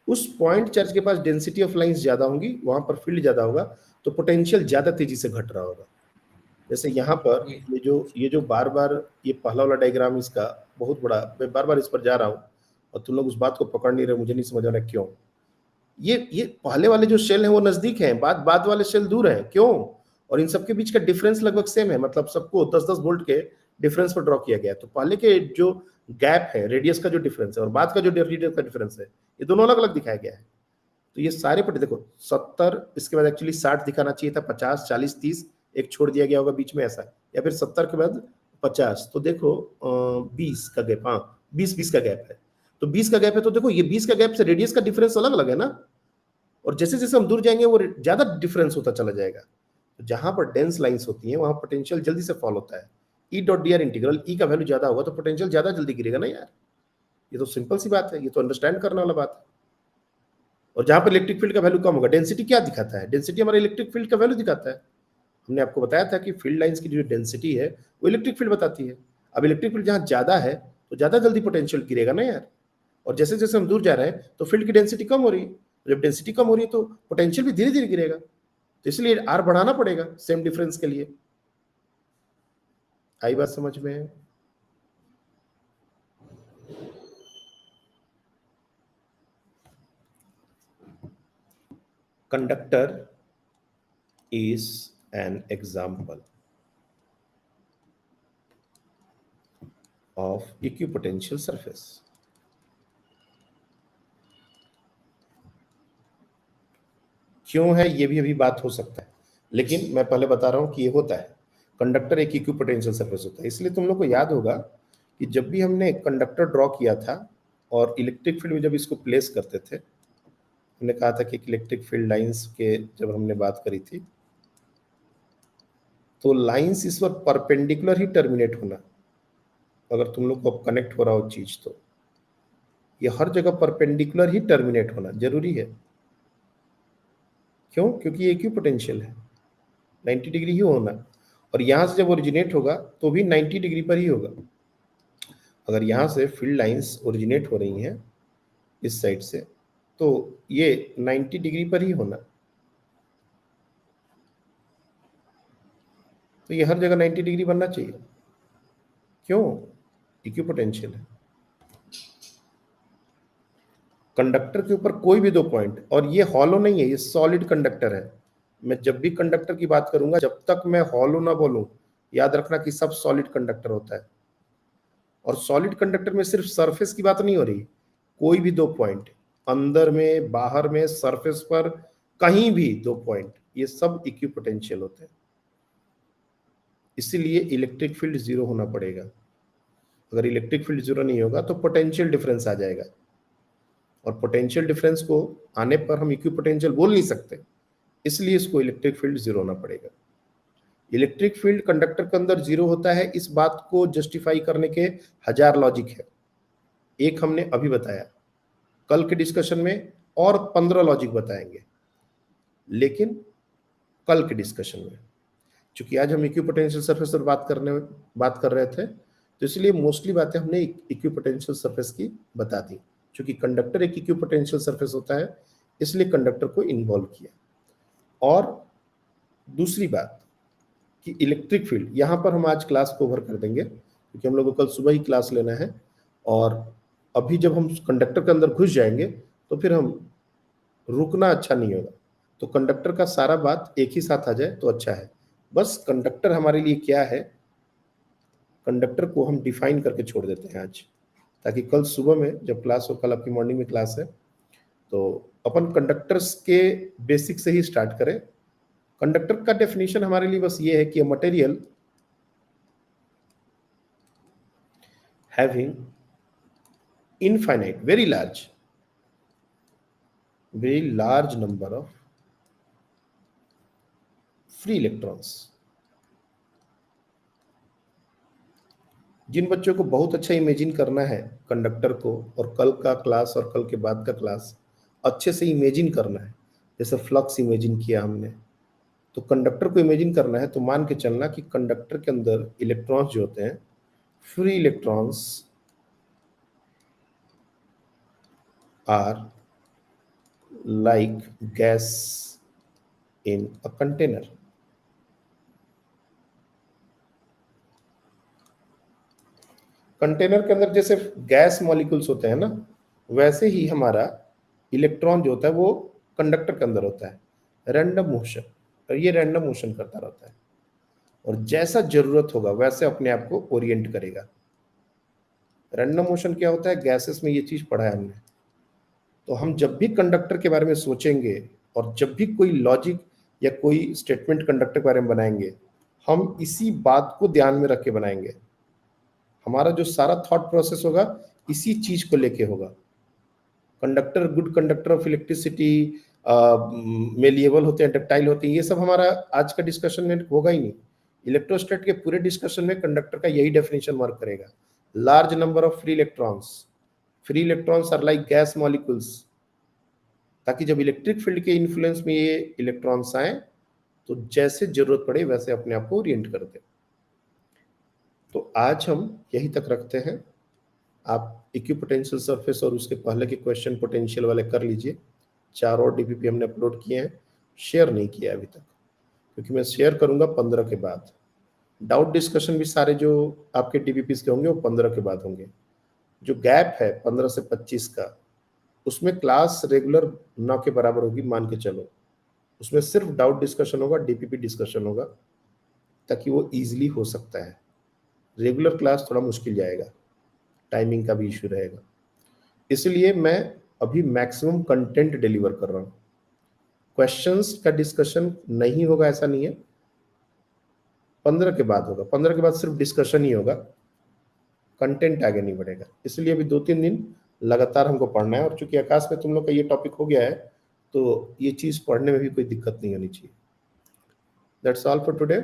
Speaker 1: उस पॉइंट चार्ज के पास डेंसिटी ऑफ लाइंस ज्यादा होंगी, वहां पर फील्ड ज्यादा होगा, तो पोटेंशियल ज्यादा तेजी से घट रहा होगा। जैसे यहाँ पर ये जो बार बार ये पहला वाला डायग्राम इसका बहुत बड़ा, मैं बार बार इस पर जा रहा हूँ और तुम लोग उस बात को पकड़ नहीं रहे, मुझे नहीं समझ आ रहा क्यों। ये पहले वाले जो शेल हैं वो नजदीक हैं, बाद वाले शेल दूर हैं, क्यों? और इन सबके बीच का डिफरेंस लगभग सेम है, मतलब सबको 10-10 वोल्ट के डिफरेंस पर ड्रॉ किया गया है। तो पहले के जो गैप है, रेडियस का जो डिफरेंस है और बाद का जो रेडियस का डिफरेंस है, ये दोनों अलग अलग दिखाया गया है। तो ये सारे पट्टे देखो 70, इसके बाद एक्चुअली 60 दिखाना चाहिए था, 50, 40, 30 एक छोड़ दिया गया होगा बीच में ऐसा, या फिर 70 के बाद 50, तो देखो 20 का गैप, हाँ 20 का गैप है। तो 20 का गैप है, तो देखो ये 20 का गैप से रेडियस का डिफरेंस अलग अलग है ना, और जैसे जैसे हम दूर जाएंगे वो ज्यादा डिफरेंस होता चला जाएगा। तो जहां पर डेंस लाइंस होती हैं वहां पोटेंशियल जल्दी से फॉल होता है। E dot D R integral, E का वैल्यू ज्यादा होगा तो पोटेंशियल ज्यादा जल्दी गिरेगा ना यार, ये तो सिंपल सी बात है, ये तो अंडरस्टैंड करने वाला बात है। और जहां पर इलेक्ट्रिक फील्ड का वैल्यू कम होगा, डेंसिटी क्या दिखाता है? डेंसिटी हमारा इलेक्ट्रिक फील्ड का वैल्यू दिखाता है। हमने आपको बताया था कि फील्ड लाइंस की जो डेंसिटी है वो इलेक्ट्रिक फील्ड बताती है। अब इलेक्ट्रिक फील्ड जहां ज्यादा है तो ज्यादा जल्दी पोटेंशियल गिरेगा ना यार, और जैसे जैसे हम दूर जा रहे हैं तो फील्ड की डेंसिटी कम हो रही है, जब डेंसिटी कम हो रही है तो पोटेंशियल भी धीरे धीरे गिरेगा, तो इसलिए आर बढ़ाना पड़ेगा सेम डिफरेंस के लिए। आई बात समझ में? Conductor is an example of equipotential surface. क्यों है ये भी अभी बात हो सकता है, लेकिन मैं पहले बता रहा हूं कि ये होता है। कंडक्टर एक इक्विपोटेंशियल सरफेस होता है, इसलिए तुम लोग को याद होगा कि जब भी हमने कंडक्टर ड्रॉ किया था और इलेक्ट्रिक फील्ड में जब इसको प्लेस करते थे, हमने कहा था कि इलेक्ट्रिक फील्ड लाइंस के जब हमने बात करी थी तो लाइंस इस पर परपेंडिकुलर ही टर्मिनेट होना, अगर तुम लोग को कनेक्ट हो रहा हो चीज तो ये हर जगह परपेंडिकुलर ही टर्मिनेट होना जरूरी है। क्यों? क्योंकि ये इक्विपोटेंशियल है, 90 डिग्री ही होना, और यहां से जब ओरिजिनेट होगा तो भी 90 डिग्री पर ही होगा। अगर यहां से फील्ड लाइंस ओरिजिनेट हो रही हैं इस साइड से तो ये 90 डिग्री पर ही होना, तो ये हर जगह 90 डिग्री बनना चाहिए। क्यों? इक्विपोटेंशियल है। कंडक्टर के ऊपर कोई भी दो पॉइंट, और ये हॉलो नहीं है, ये सॉलिड कंडक्टर है। मैं जब भी कंडक्टर की बात करूंगा, जब तक मैं हॉलो ना बोलूं, याद रखना कि सब सॉलिड कंडक्टर होता है। और सॉलिड कंडक्टर में सिर्फ सरफेस की बात नहीं हो रही, कोई भी दो पॉइंट, अंदर में, बाहर में, सरफेस पर कहीं भी दो पॉइंट, ये सब इक्विपोटेंशियल होते हैं। इसीलिए इलेक्ट्रिक फील्ड जीरो होना पड़ेगा। अगर इलेक्ट्रिक फील्ड जीरो नहीं होगा तो पोटेंशियल डिफरेंस आ जाएगा, और पोटेंशियल डिफरेंस को आने पर हम इक्विपोटेंशियल बोल नहीं सकते, इसलिए इसको इलेक्ट्रिक फील्ड जीरो होना पड़ेगा। इलेक्ट्रिक फील्ड कंडक्टर के अंदर जीरो होता है, इस बात को जस्टिफाई करने के हजार लॉजिक है। एक हमने अभी बताया, कल के डिस्कशन में और 15 लॉजिक बताएंगे, लेकिन कल के डिस्कशन में, चूंकि आज हम इक्विपोटेंशियल सरफेस पर बात कर रहे थे, तो इसलिए मोस्टली बातें हमने इक्विपोटेंशियल सरफेस की बता दी। चूंकि कंडक्टर एक इक्विपोटेंशियल सरफेस होता है, इसलिए कंडक्टर को इन्वॉल्व किया। और दूसरी बात कि इलेक्ट्रिक फील्ड, यहाँ पर हम आज क्लास को कवर कर देंगे, क्योंकि हम लोग को कल सुबह ही क्लास लेना है, और अभी जब हम कंडक्टर के अंदर घुस जाएंगे तो फिर हम रुकना अच्छा नहीं होगा। तो कंडक्टर का सारा बात एक ही साथ आ जाए तो अच्छा है। बस कंडक्टर हमारे लिए क्या है, कंडक्टर को हम डिफाइन करके छोड़ देते हैं आज, ताकि कल सुबह में जब क्लास हो, कल आपकी मॉर्निंग में क्लास है, तो अपन कंडक्टर्स के बेसिक से ही स्टार्ट करें। कंडक्टर का डेफिनेशन हमारे लिए बस ये है कि material having infinite very large number of free electrons. जिन बच्चों को बहुत अच्छा इमेजिन करना है कंडक्टर को, और कल का क्लास और कल के बाद का क्लास अच्छे से इमेजिन करना है, जैसे फ्लक्स इमेजिन किया हमने, तो कंडक्टर को इमेजिन करना है, तो मान के चलना कि कंडक्टर के अंदर इलेक्ट्रॉन्स जो होते हैं, free electrons are like gas in a container. Container के अंदर जैसे गैस मॉलिक्यूल्स होते हैं ना, वैसे ही हमारा इलेक्ट्रॉन जो होता है वो कंडक्टर के अंदर होता है, रैंडम मोशन, और ये रैंडम मोशन करता रहता है, और जैसा जरूरत होगा वैसे अपने आप को ओरिएंट करेगा। रैंडम मोशन क्या होता है, गैसेस में ये चीज पढ़ा है हमने। तो हम जब भी कंडक्टर के बारे में सोचेंगे और जब भी कोई लॉजिक या कोई स्टेटमेंट कंडक्टर के बारे में बनाएंगे, हम इसी बात को ध्यान में रख के बनाएंगे। हमारा जो सारा थॉट प्रोसेस होगा इसी चीज को लेके होगा। Conductor, good conductor of electricity, malleable होते हैं, डक्टाइल होते हैं, ये सब हमारा आज का डिस्कशन में होगा ही नहीं। इलेक्ट्रोस्टैट के पूरे डिस्कशन में कंडक्टर का यही डेफिनेशन वर्क करेगा, large number of free electrons are like gas molecules, ताकि जब इलेक्ट्रिक फील्ड के इन्फ्लुएंस में ये इलेक्ट्रॉन्स आए तो जैसे जरूरत पड़े वैसे अपने आप को ओरिएंट कर दे। तो आज हम यही तक रखते हैं। आप इक्विपोटेंशियल सरफेस और उसके पहले के क्वेश्चन पोटेंशियल वाले कर लीजिए। 4 और डीपीपी हमने अपलोड किए हैं, शेयर नहीं किया अभी तक, क्योंकि मैं शेयर करूंगा 15 के बाद। डाउट डिस्कशन भी सारे जो आपके डीपीपी के होंगे वो 15 के बाद होंगे। जो गैप है 15 से 25 का, उसमें क्लास रेगुलर 9 के बराबर होगी मान के चलो। उसमें सिर्फ डाउट डिस्कशन होगा, डीपीपी डिस्कशन होगा, ताकि वो इजीली हो सकता है। रेगुलर क्लास थोड़ा मुश्किल जाएगा, टाइमिंग का भी इश्यू रहेगा, इसलिए मैं अभी मैक्सिमम कंटेंट डिलीवर कर रहा हूँ। क्वेश्चंस का डिस्कशन नहीं होगा ऐसा नहीं है, 15 के बाद होगा। 15 के बाद सिर्फ डिस्कशन ही होगा, कंटेंट आगे नहीं बढ़ेगा। इसलिए अभी 2-3 दिन लगातार हमको पढ़ना है, और चूंकि आकाश में तुम लोग का ये टॉपिक हो गया है तो ये चीज पढ़ने में भी कोई दिक्कत नहीं होनी चाहिए। That's all for today.